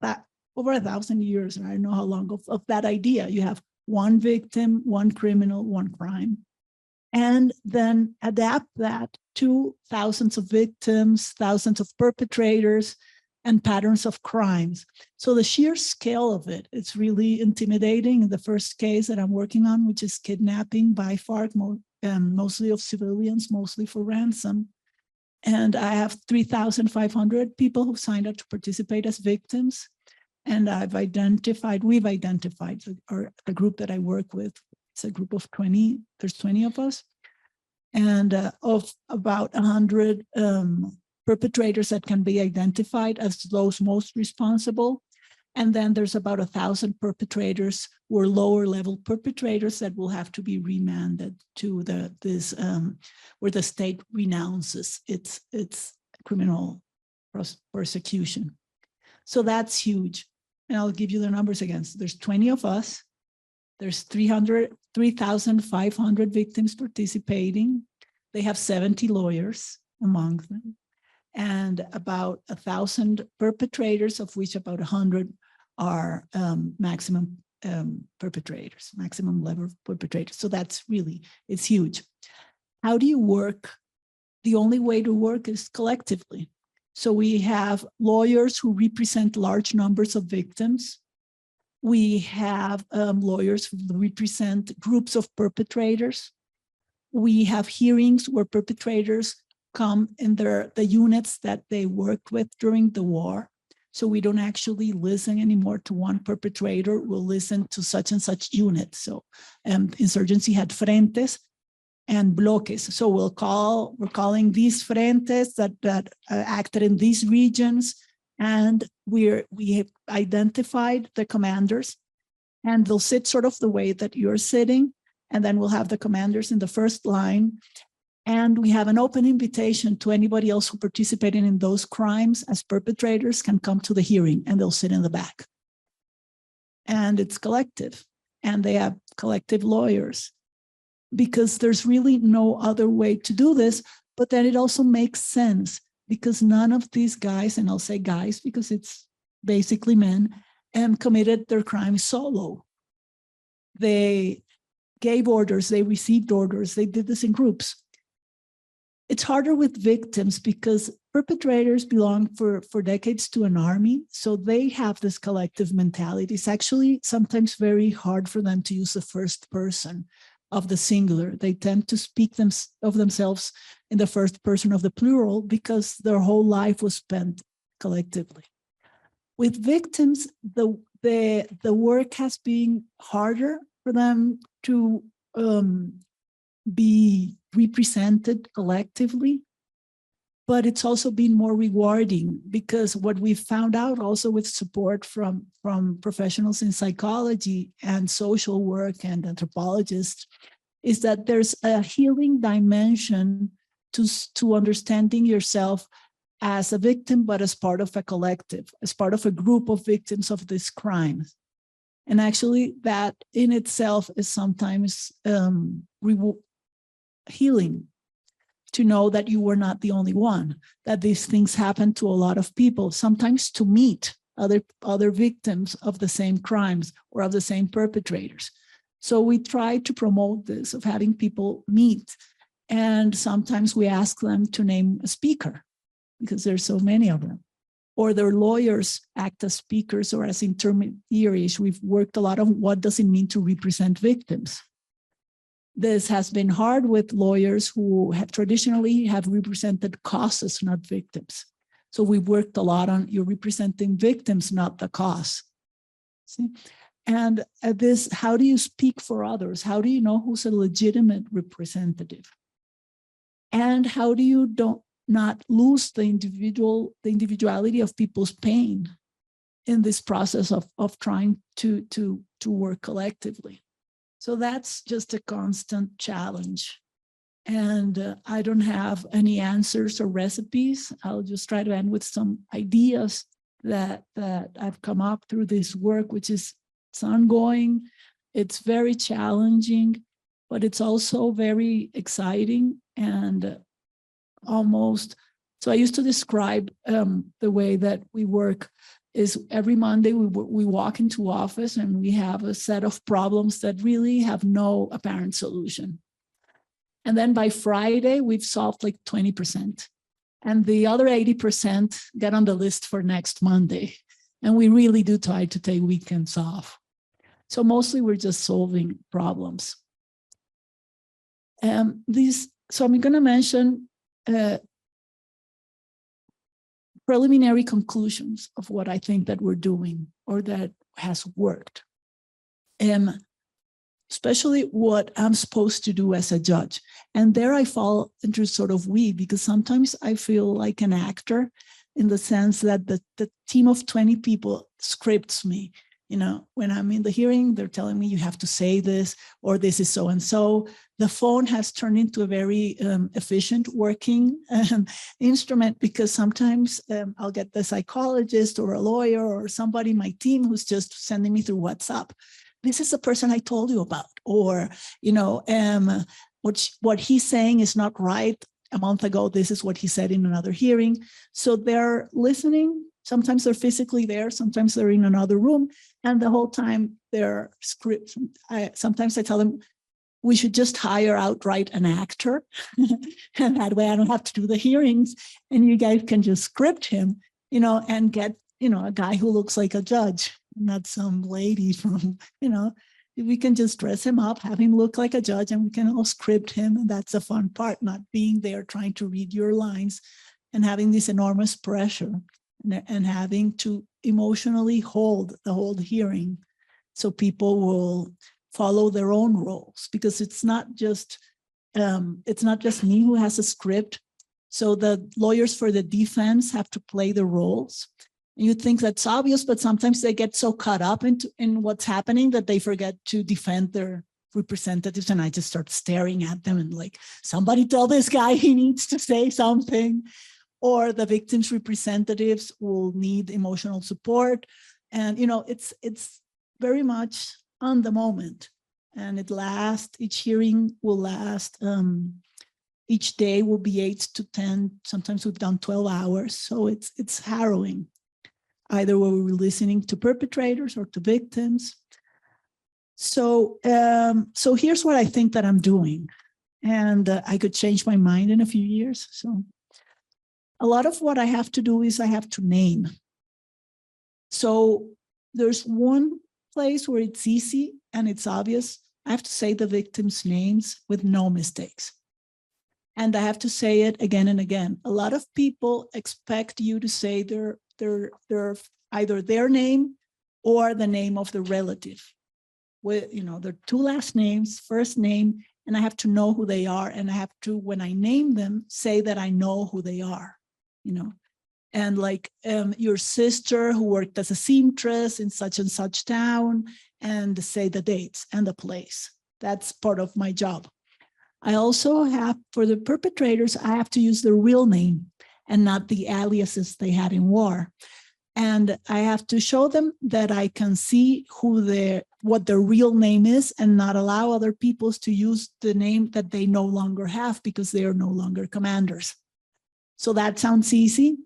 over 1,000 years, and I don't know how long of that idea. You have one victim, one criminal, one crime, and then adapt that to thousands of victims, thousands of perpetrators, and patterns of crimes. So the sheer scale of it, it's really intimidating. In the first case that I'm working on, which is kidnapping by FARC, mostly of civilians, mostly for ransom. And I have 3,500 people who signed up to participate as victims. And we've identified, the group that I work with, it's a group of 20, there's 20 of us. And of about 100 perpetrators that can be identified as those most responsible. And then there's about 1,000 perpetrators who are lower level perpetrators that will have to be remanded to where the state renounces its criminal persecution. So that's huge. And I'll give you the numbers again. So there's 20 of us. There's 3,500 victims participating. They have 70 lawyers among them, and about 1,000 perpetrators, of which about 100 are maximum perpetrators, maximum level perpetrators. So that's really, it's huge. How do you work? The only way to work is collectively. So we have lawyers who represent large numbers of victims. We have lawyers who represent groups of perpetrators. We have hearings where perpetrators come in the units that they worked with during the war. So we don't actually listen anymore to one perpetrator. We'll listen to such and such unit. So insurgency had frentes and bloques. So we're calling these frentes that acted in these regions, and we have identified the commanders, and they'll sit sort of the way that you're sitting, and then we'll have the commanders in the first line. And we have an open invitation to anybody else who participated in those crimes as perpetrators can come to the hearing, and they'll sit in the back. And it's collective, and they have collective lawyers, because there's really no other way to do this. But then it also makes sense, because none of these guys, and I'll say guys because it's basically men, committed their crimes solo. They gave orders, they received orders, they did this in groups. It's harder with victims because perpetrators belong for decades to an army, so they have this collective mentality. It's actually sometimes very hard for them to use the first person of the singular. They tend to speak of themselves in the first person of the plural because their whole life was spent collectively. With victims, the work has been harder for them to be represented collectively, but it's also been more rewarding, because what we found out also with support from professionals in psychology and social work and anthropologists is that there's a healing dimension to understanding yourself as a victim, but as part of a collective, as part of a group of victims of this crime. And actually that in itself is sometimes healing, to know that you were not the only one, that these things happen to a lot of people, sometimes to meet other victims of the same crimes or of the same perpetrators. So we try to promote this, of having people meet. And sometimes we ask them to name a speaker, because there's so many of them. Or their lawyers act as speakers or as intermediaries. We've worked a lot on what does it mean to represent victims. This has been hard with lawyers who have traditionally have represented causes, not victims. So we worked a lot on you're representing victims, not the cause. See? And this, how do you speak for others? How do you know who's a legitimate representative? And how do you not lose the individuality of people's pain in this process of trying to work collectively? So that's just a constant challenge. And I don't have any answers or recipes. I'll just try to end with some ideas that I've come up through this work, which is, it's ongoing, it's very challenging, but it's also very exciting and almost, so I used to describe the way that we work is every Monday we walk into office and we have a set of problems that really have no apparent solution. And then by Friday, we've solved like 20%. And the other 80% get on the list for next Monday. And we really do try to take weekends off. So mostly we're just solving problems. So I'm going to mention preliminary conclusions of what I think that we're doing or that has worked. Especially what I'm supposed to do as a judge. And there I fall into sort of we, because sometimes I feel like an actor in the sense that the team of 20 people scripts me. You know, when I'm in the hearing, they're telling me you have to say this, or this is so and so. The phone has turned into a very efficient working instrument, because sometimes I'll get the psychologist or a lawyer or somebody in my team who's just sending me through WhatsApp. This is the person I told you about, or, you know, what he's saying is not right. A month ago, this is what he said in another hearing. So they're listening. Sometimes they're physically there. Sometimes they're in another room. And the whole time they're scripts. Sometimes I tell them, we should just hire outright an actor. And that way I don't have to do the hearings. And you guys can just script him, you know, and get, you know, a guy who looks like a judge, not some lady from, you know, we can just dress him up, have him look like a judge, and we can all script him. And that's the fun part, not being there trying to read your lines and having this enormous pressure and having to emotionally hold the whole hearing so people will follow their own roles, because it's not just me who has a script. So the lawyers for the defense have to play the roles. You think that's obvious, but sometimes they get so caught up in what's happening that they forget to defend their representatives. And I just start staring at them and like, somebody tell this guy he needs to say something. Or the victim's representatives will need emotional support. And, you know, it's very much on the moment. And each hearing will last, each day will be 8 to 10. Sometimes we've done 12 hours. So it's harrowing. Either when we're listening to perpetrators or to victims. So here's what I think that I'm doing. And I could change my mind in a few years. So a lot of what I have to do is I have to name. So there's one place where it's easy and it's obvious. I have to say the victims' names with no mistakes. And I have to say it again and again. A lot of people expect you to say their either their name or the name of the relative. With, you know, their 2 last names, first name, and I have to know who they are. And I have to, when I name them, say that I know who they are, you know. And like your sister who worked as a seamstress in such and such town, and say the dates and the place. That's part of my job. I also have, for the perpetrators, I have to use their real name and not the aliases they had in war. And I have to show them that I can see what their real name is, and not allow other people to use the name that they no longer have because they are no longer commanders. So that sounds easy.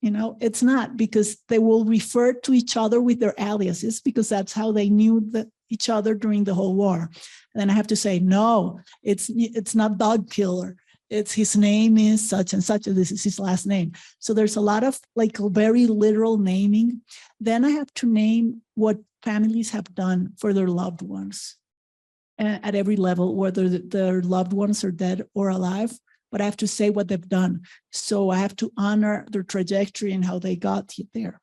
You know, it's not, because they will refer to each other with their aliases, because that's how they knew each other during the whole war. And then I have to say, no, it's not Dog Killer. It's his name is such and such, and this is his last name. So there's a lot of like very literal naming. Then I have to name what families have done for their loved ones at every level, whether their loved ones are dead or alive, but I have to say what they've done. So I have to honor their trajectory and how they got there.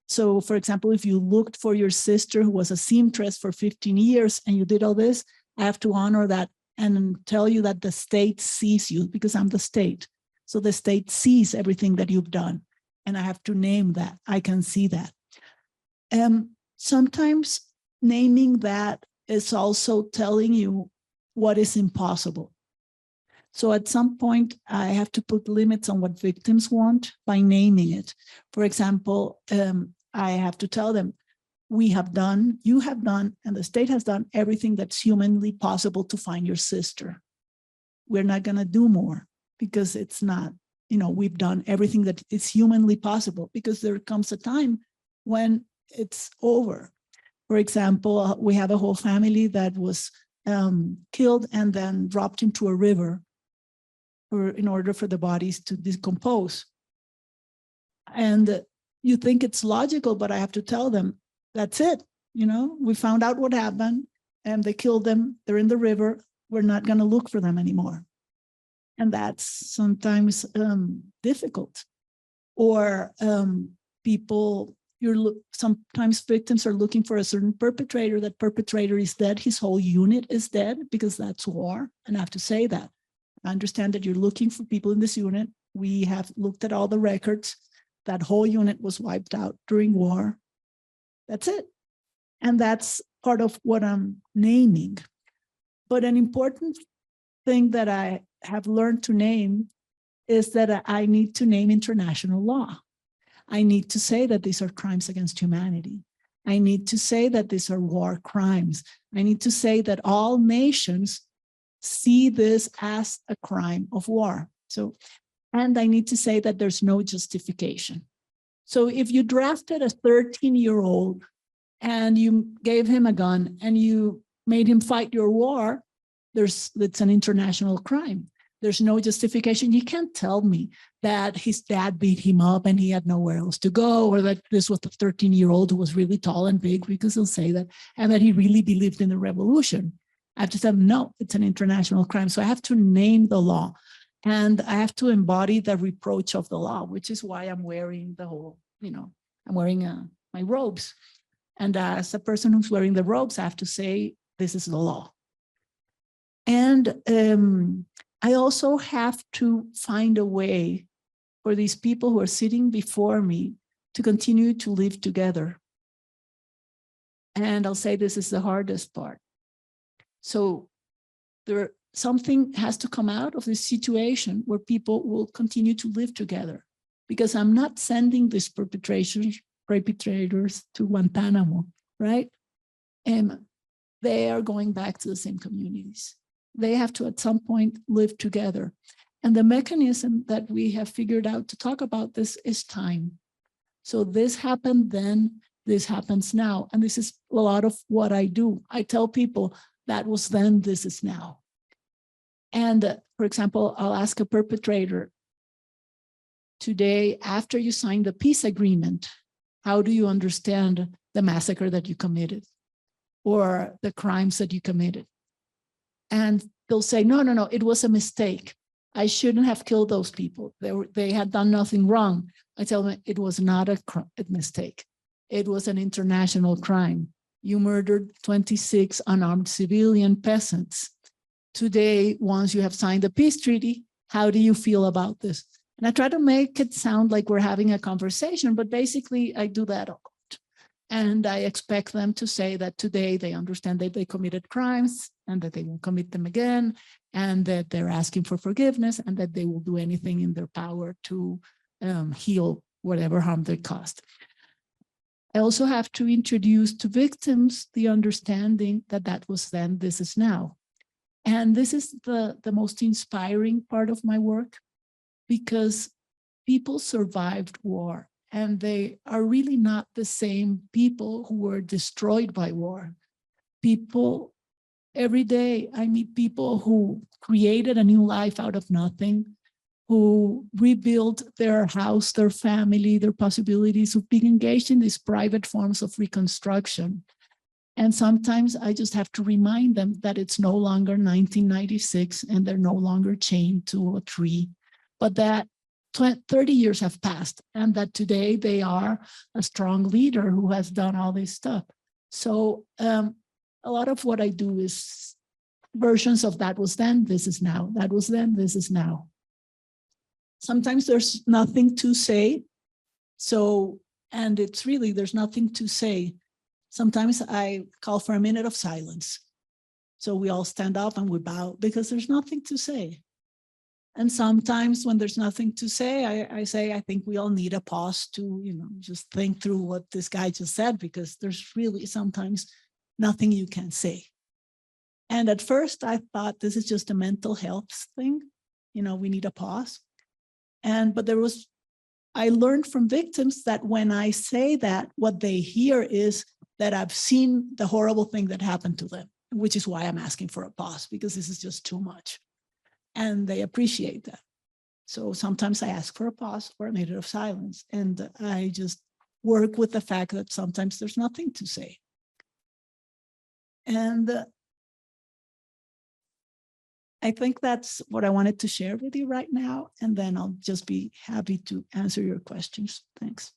So for example, if you looked for your sister who was a seamstress for 15 years and you did all this, I have to honor that and tell you that the state sees you, because I'm the state. So the state sees everything that you've done, and I have to name that. I can see that. Sometimes naming that is also telling you what is impossible. So at some point, I have to put limits on what victims want by naming it. For example, I have to tell them, we have done, you have done, and the state has done everything that's humanly possible to find your sister. We're not going to do more, because it's not, you know, we've done everything that is humanly possible, because there comes a time when it's over. For example, we have a whole family that was killed and then dropped into a river in order for the bodies to decompose. And you think it's logical, but I have to tell them, that's it. You know, we found out what happened and they killed them. They're in the river. We're not going to look for them anymore. And that's sometimes difficult. Or sometimes victims are looking for a certain perpetrator. That perpetrator is dead. His whole unit is dead, because that's war. And I have to say that. I understand that you're looking for people in this unit. We have looked at all the records. that whole unit was wiped out during war. That's it. And that's part of what I'm naming. But an important thing that I have learned to name is that I need to name international law. I need to say that these are crimes against humanity. I need to say that these are war crimes. I need to say that all nations see this as a crime of war. So, and I need to say that there's no justification. So if you drafted a 13-year-old and you gave him a gun and you made him fight your war, it's an international crime. There's no justification. You can't tell me that his dad beat him up and he had nowhere else to go, or that this was the 13-year-old who was really tall and big, because he'll say that, and that he really believed in the revolution. I have to tell them, no, it's an international crime. So I have to name the law, and I have to embody the reproach of the law, which is why I'm wearing the whole, I'm wearing my robes. And as a person who's wearing the robes, I have to say, this is the law. And I also have to find a way for these people who are sitting before me to continue to live together. And I'll say this is the hardest part. So something has to come out of this situation where people will continue to live together, because I'm not sending these perpetrators to Guantanamo, right? And they are going back to the same communities. They have to, at some point, live together. And the mechanism that we have figured out to talk about this is time. So this happened then, this happens now. And this is a lot of what I do. I tell people, that was then, this is now. And for example, I'll ask a perpetrator, today, after you signed the peace agreement, how do you understand the massacre that you committed or the crimes that you committed? And they'll say, no, it was a mistake. I shouldn't have killed those people. They had done nothing wrong. I tell them it was not a mistake. It was an international crime. You murdered 26 unarmed civilian peasants. Today, once you have signed the peace treaty, how do you feel about this? And I try to make it sound like we're having a conversation, but basically I do that a lot. And I expect them to say that today they understand that they committed crimes and that they won't commit them again, and that they're asking for forgiveness, and that they will do anything in their power to heal whatever harm they caused. I also have to introduce to victims the understanding that that was then, this is now. And this is the most inspiring part of my work, because people survived war. And they are really not the same people who were destroyed by war. People, every day I meet people who created a new life out of nothing, who rebuilt their house, their family, their possibilities, who've been engaged in these private forms of reconstruction. And sometimes I just have to remind them that it's no longer 1996 and they're no longer chained to a tree, but that 30 years have passed, and that today they are a strong leader who has done all this stuff. So a lot of what I do is versions of that was then, this is now. That was then, this is now. Sometimes there's nothing to say. So, and it's really, there's nothing to say. Sometimes I call for a minute of silence. So we all stand up and we bow because there's nothing to say. And sometimes when there's nothing to say, I say, I think we all need a pause to, just think through what this guy just said, because there's really sometimes nothing you can say. And at first I thought this is just a mental health thing. We need a pause. But I learned from victims that when I say that, what they hear is that I've seen the horrible thing that happened to them, which is why I'm asking for a pause, because this is just too much. And they appreciate that. So sometimes I ask for a pause or a minute of silence, and I just work with the fact that sometimes there's nothing to say. And I think that's what I wanted to share with you right now, and then I'll just be happy to answer your questions. Thanks.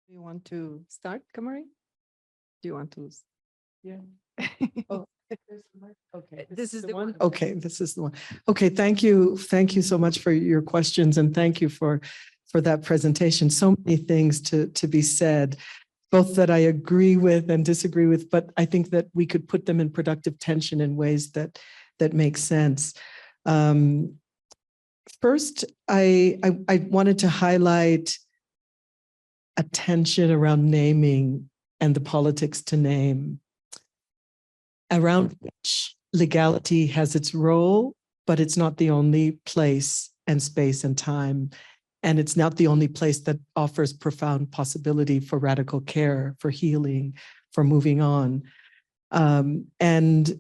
Do you want to start, Kamari? Do you want to? Yeah. Oh, Okay, This is the one. Okay, this is the one. Okay, thank you. Thank you so much for your questions and thank you for that presentation. So many things to be said, both that I agree with and disagree with, but I think that we could put them in productive tension in ways that make sense. First, I wanted to highlight a tension around naming and the politics to name, around which legality has its role, but it's not the only place and space and time. And it's not the only place that offers profound possibility for radical care, for healing, for moving on. And I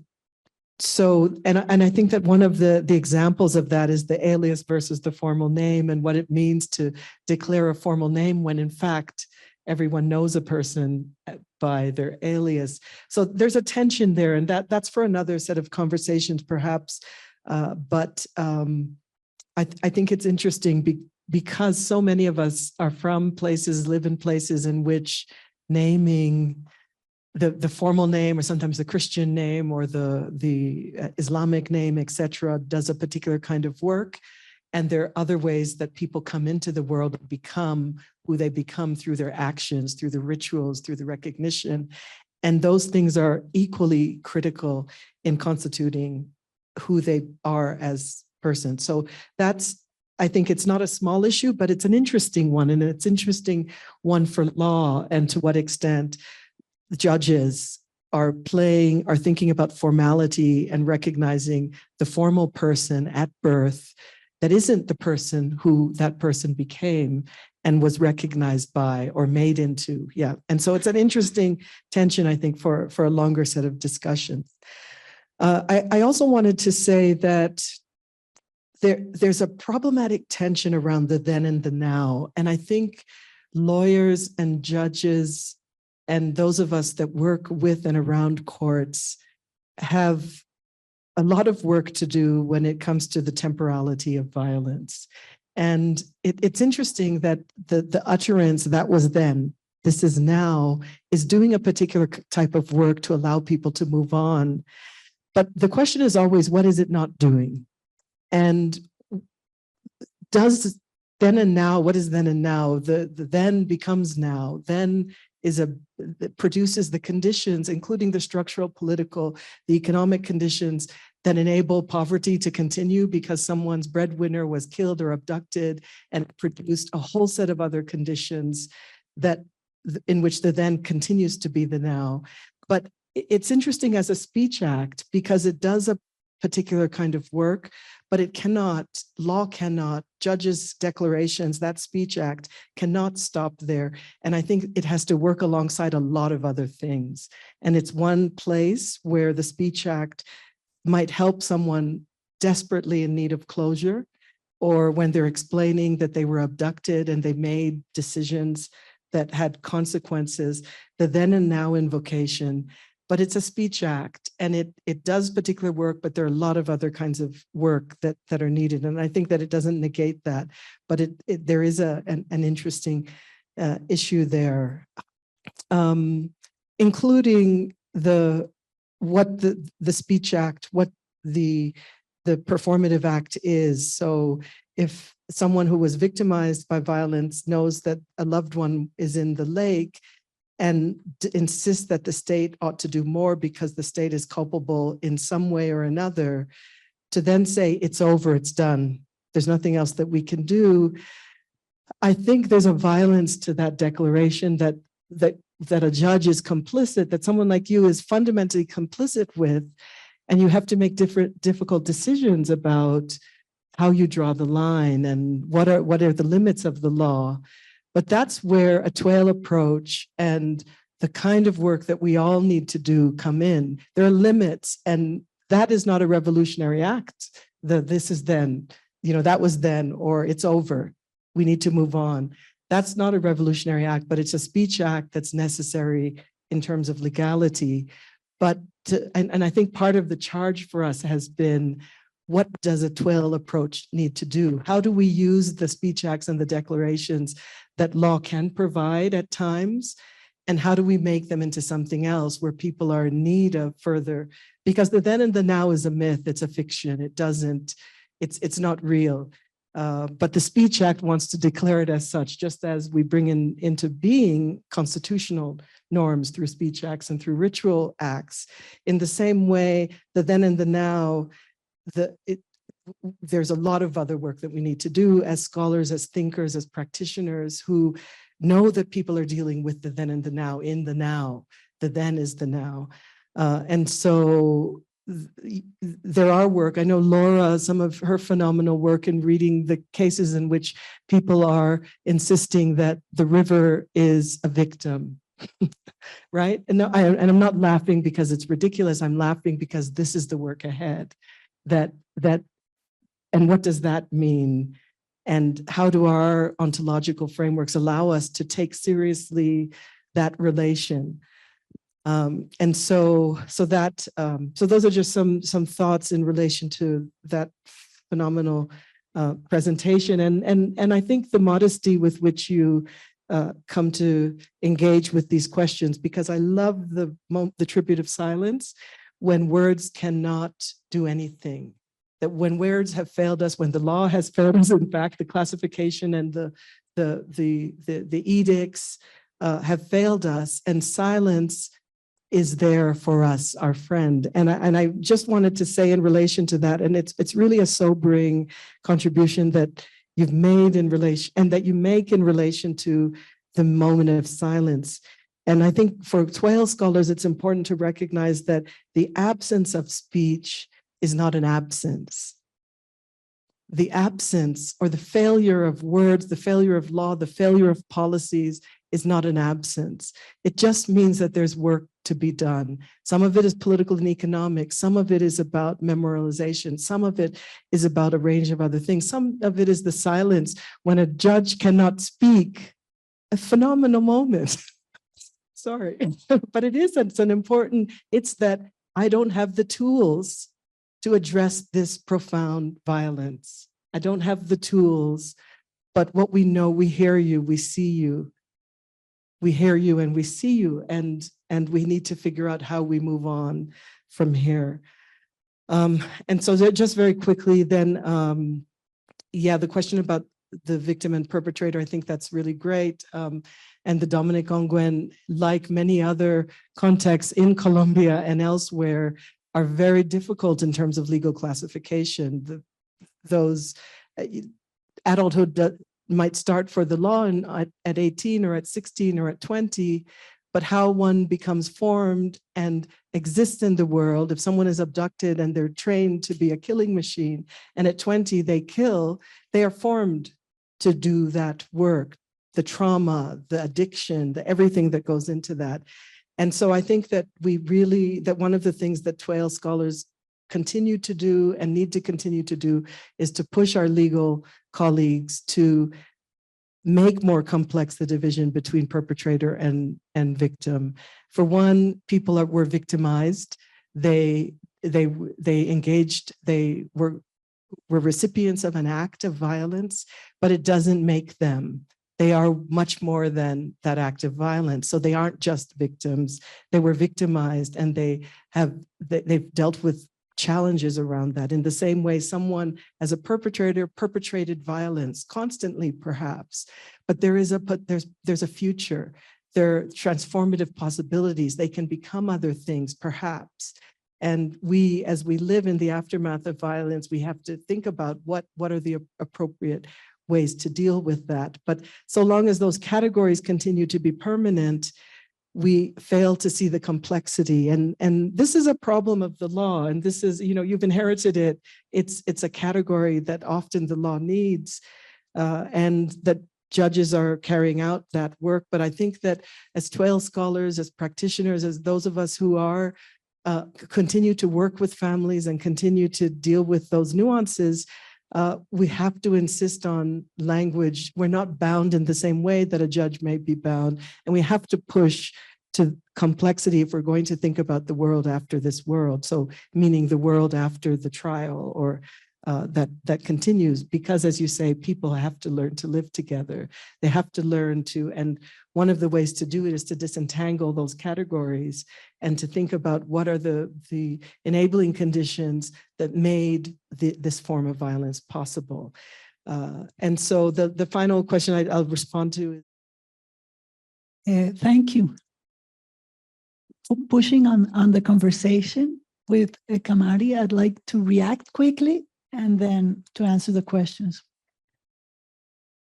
think that one of the examples of that is the alias versus the formal name and what it means to declare a formal name when in fact, everyone knows a person by their alias. So there's a tension there, and that's for another set of conversations perhaps. But I think it's interesting because so many of us are from places, live in places in which naming the formal name or sometimes the Christian name or the Islamic name, etc., does a particular kind of work. And there are other ways that people come into the world and become who they become through their actions, through the rituals, through the recognition. And those things are equally critical in constituting who they are as persons. So I think it's not a small issue, but it's an interesting one. And it's interesting one for law and to what extent the judges are thinking about formality and recognizing the formal person at birth that isn't the person who that person became and was recognized by or made into. Yeah. And so it's an interesting tension, I think, for a longer set of discussions. I also wanted to say that there's a problematic tension around the then and the now. And I think lawyers and judges and those of us that work with and around courts have a lot of work to do when it comes to the temporality of violence. And it's interesting that the utterance that was then, this is now, is doing a particular type of work to allow people to move on. But the question is always, what is it not doing? And does then and now, what is then and now? The then becomes now, then produces the conditions, including the structural, political, the economic conditions that enable poverty to continue because someone's breadwinner was killed or abducted, and produced a whole set of other conditions in which the then continues to be the now. But it's interesting as a speech act because it does a particular kind of work, but law cannot, judges' declarations, that speech act cannot stop there. And I think it has to work alongside a lot of other things. And it's one place where the speech act might help someone desperately in need of closure, or when they're explaining that they were abducted and they made decisions that had consequences, the then and now invocation. But it's a speech act and it does particular work, but there are a lot of other kinds of work that are needed. And I think that it doesn't negate that, but there is an interesting issue there, including what the speech act, what the performative act is. So if someone who was victimized by violence knows that a loved one is in the lake and insists that the state ought to do more because the state is culpable in some way or another, to then say it's over, it's done, there's nothing else that we can do. I think there's a violence to that declaration that a judge is complicit, that someone like you is fundamentally complicit with, and you have to make difficult decisions about how you draw the line and what are the limits of the law. But that's where a TWAIL approach and the kind of work that we all need to do come in. There are limits, and that is not a revolutionary act. This is then, that was then, or it's over. We need to move on. That's not a revolutionary act, but it's a speech act that's necessary in terms of legality. But I think part of the charge for us has been, what does a TWAIL approach need to do? How do we use the speech acts and the declarations that law can provide at times And how do we make them into something else where people are in need of further, because the then and the now is a myth, it's a fiction, it's not real. But the Speech Act wants to declare it as such, just as we bring into being constitutional norms through speech acts and through ritual acts. In the same way, the then and the now, there's a lot of other work that we need to do as scholars, as thinkers, as practitioners who know that people are dealing with the then and the now, in the now. The then is the now. And so there are work. I know Laura, some of her phenomenal work in reading the cases in which people are insisting that the river is a victim, right? And I'm not laughing because it's ridiculous. I'm laughing because this is the work ahead. And what does that mean? And how do our ontological frameworks allow us to take seriously that relation? And so those are just some thoughts in relation to that phenomenal presentation. And I think the modesty with which you come to engage with these questions, because I love the tribute of silence when words cannot do anything. That when words have failed us, when the law has failed us, in fact, the classification and the edicts have failed us, and silence is there for us, our friend. And I just wanted to say in relation to that, and it's really a sobering contribution that you've made in relation, and that you make in relation to the moment of silence. And I think for TWAIL scholars, it's important to recognize that the absence of speech is not an absence. The absence or the failure of words, the failure of law, the failure of policies is not an absence. It just means that there's work to be done. Some of it is political and economic. Some of it is about memorialization. Some of it is about a range of other things. Some of it is the silence when a judge cannot speak. A phenomenal moment. Sorry, but it's an important, it's that I don't have the tools to address this profound violence. I don't have the tools, but what we know, we hear you, we see you. We hear you and we see you, and we need to figure out how we move on from here. And so just very quickly then, yeah, the question about the victim and perpetrator, I think that's really great. And the Dominic Ongwen, like many other contexts in Colombia and elsewhere, are very difficult in terms of legal classification. Those adulthood might start for the law at 18 or at 16 or at 20, but how one becomes formed and exists in the world, if someone is abducted and they're trained to be a killing machine, and at 20 they kill, they are formed to do that work, the trauma, the addiction, everything that goes into that. And so I think that that one of the things that TWAIL scholars continue to do and need to continue to do is to push our legal colleagues to make more complex the division between perpetrator and victim. For one, people were victimized. They engaged, they were recipients of an act of violence, but it doesn't make them. They are much more than that act of violence. So they aren't just victims. They were victimized, and they've dealt with challenges around that. In the same way, someone as a perpetrator perpetrated violence constantly, perhaps, but there's a future. There are transformative possibilities. They can become other things, perhaps. And we, as we live in the aftermath of violence, we have to think about what are the appropriate ways to deal with that. But so long as those categories continue to be permanent, we fail to see the complexity. And this is a problem of the law. And this is, you've inherited it. It's a category that often the law needs, and that judges are carrying out that work. But I think that as TWAIL scholars, as practitioners, as those of us who are continue to work with families and continue to deal with those nuances, we have to insist on language. We're not bound in the same way that a judge may be bound, and we have to push to complexity if we're going to think about the world after this world. So meaning the world after the trial, or that continues, because, as you say, people have to learn to live together. They have to learn to, and one of the ways to do it is to disentangle those categories and to think about what are the enabling conditions that made this form of violence possible. And so the final question I'll respond to is, Thank you for pushing on the conversation with Kamari. I'd like to react quickly and then to answer the questions.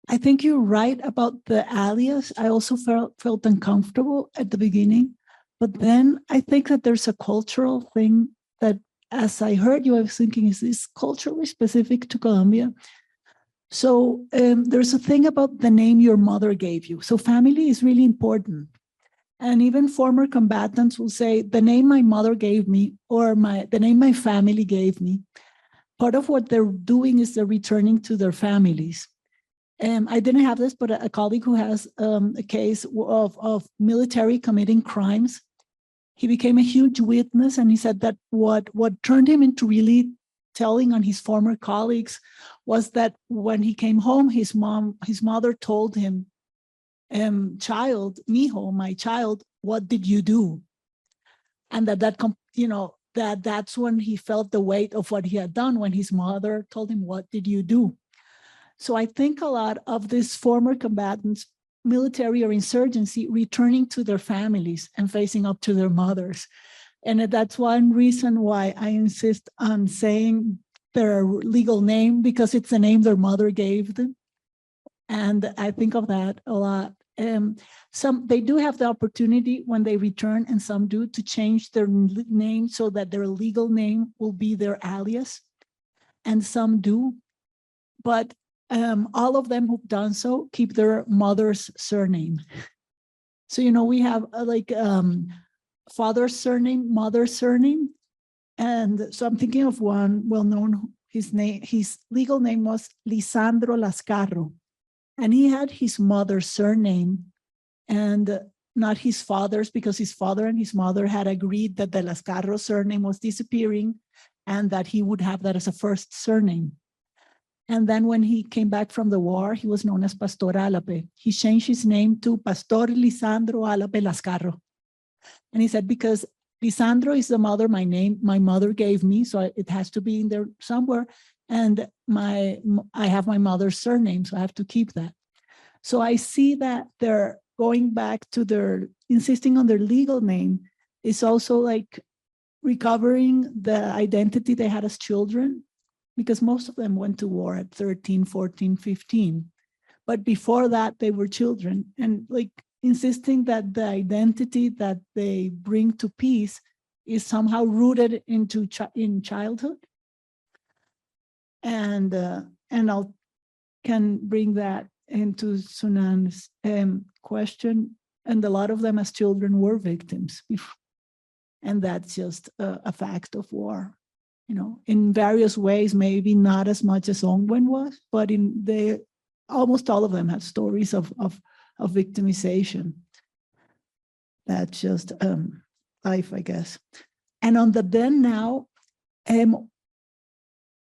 I think you're right about the alias. I also felt uncomfortable at the beginning, but then I think that there's a cultural thing that, as I heard you, I was thinking, is this culturally specific to Colombia? So there's a thing about the name your mother gave you. So family is really important. And even former combatants will say, the name my mother gave me, or the name my family gave me. Part of what they're doing is they're returning to their families. I didn't have this, but a colleague who has a case of military committing crimes, he became a huge witness, and he said that what turned him into really telling on his former colleagues was that when he came home, his mother told him, child, mijo, my child, what did you do? And that's when he felt the weight of what he had done, when his mother told him, what did you do? So I think a lot of these former combatants, military or insurgency, returning to their families and facing up to their mothers. And that's one reason why I insist on saying their legal name, because it's the name their mother gave them. And I think of that a lot. They do have the opportunity when they return, and some do, to change their name so that their legal name will be their alias. And some do. But all of them who've done so keep their mother's surname. So, we have father's surname, mother's surname. And so I'm thinking of one well-known, his legal name was Lisandro Lascarro. And he had his mother's surname and not his father's, because his father and his mother had agreed that the Lascarro surname was disappearing and that he would have that as a first surname. And then when he came back from the war, he was known as Pastor Alape. He changed his name to Pastor Lisandro Alape Lascarro. And he said, because Lisandro is the mother my mother gave me, so it has to be in there somewhere. And I have my mother's surname, so I have to keep that. So I see that they're going back to their, insisting on their legal name is also like recovering the identity they had as children, because most of them went to war at 13, 14, 15. But before that, they were children, and like insisting that the identity that they bring to peace is somehow rooted in childhood. And I'll can bring that into Sunan's question. And a lot of them as children were victims. And that's just a fact of war. In various ways, maybe not as much as Ongwen was, but almost all of them have stories of victimization. That's just life, I guess. And on the then now,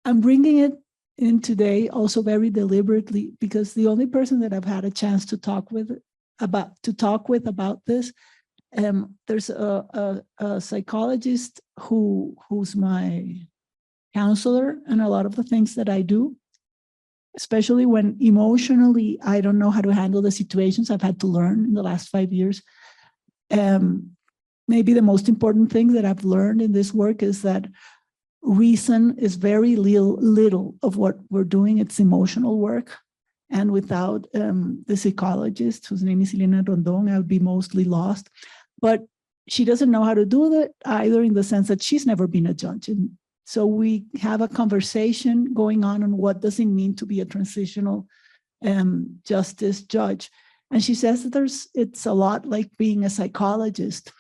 I'm bringing it in today also very deliberately, because the only person that I've had a chance to talk with about this, there's a psychologist who's my counselor, and a lot of the things that I do, especially when emotionally I don't know how to handle the situations I've had to learn in the last 5 years. Maybe the most important thing that I've learned in this work is that reason is very little of what we're doing. It's emotional work. And without the psychologist, whose name is Elena Rondon, I would be mostly lost. But she doesn't know how to do that either, in the sense that she's never been a judge. And so we have a conversation going on what does it mean to be a transitional justice judge. And she says that it's a lot like being a psychologist.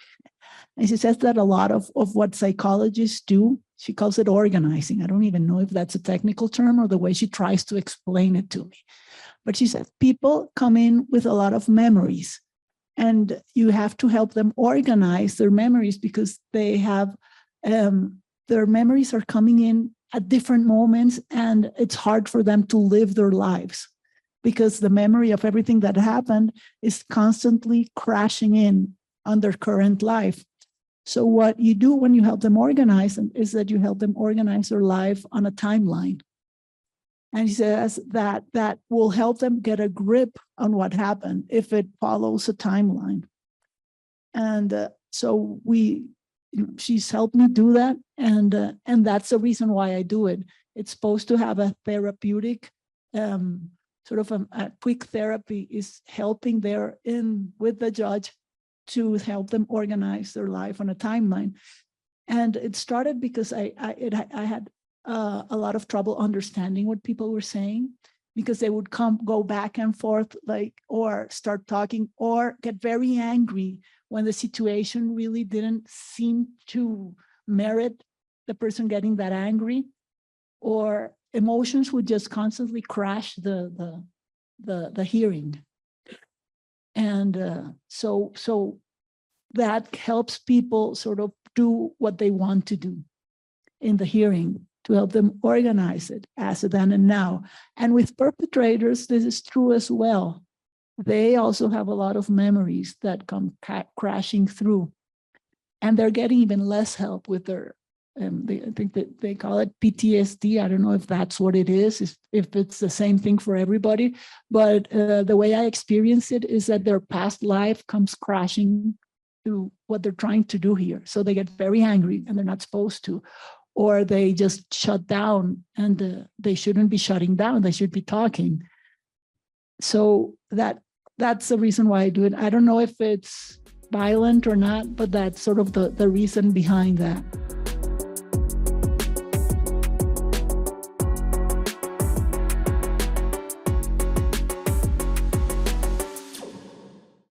And she says that a lot of what psychologists do, she calls it organizing. I don't even know if that's a technical term or the way she tries to explain it to me. But she says people come in with a lot of memories, and you have to help them organize their memories, because they have, their memories are coming in at different moments, and it's hard for them to live their lives because the memory of everything that happened is constantly crashing in on their current life. So what you do when you help them organize them is that you help them organize their life on a timeline. And he says that that will help them get a grip on what happened if it follows a timeline. And so she's helped me do that. And that's the reason why I do it. It's supposed to have a therapeutic, sort of a quick therapy is helping there with the judge to help them organize their life on a timeline. And it started because I had a lot of trouble understanding what people were saying, because they would go back and forth, or start talking or get very angry when the situation really didn't seem to merit the person getting that angry, or emotions would just constantly crash the hearing. And so that helps people sort of do what they want to do in the hearing, to help them organize it as a then and now. And with perpetrators, this is true as well. They also have a lot of memories that come crashing through, and they're getting even less help with their, I think that they call it PTSD. I don't know if that's what it is, if it's the same thing for everybody, but the way I experience it is that their past life comes crashing through what they're trying to do here. So they get very angry and they're not supposed to, or they just shut down, and they shouldn't be shutting down, they should be talking. So that's the reason why I do it. I don't know if it's violent or not, but that's sort of the reason behind that.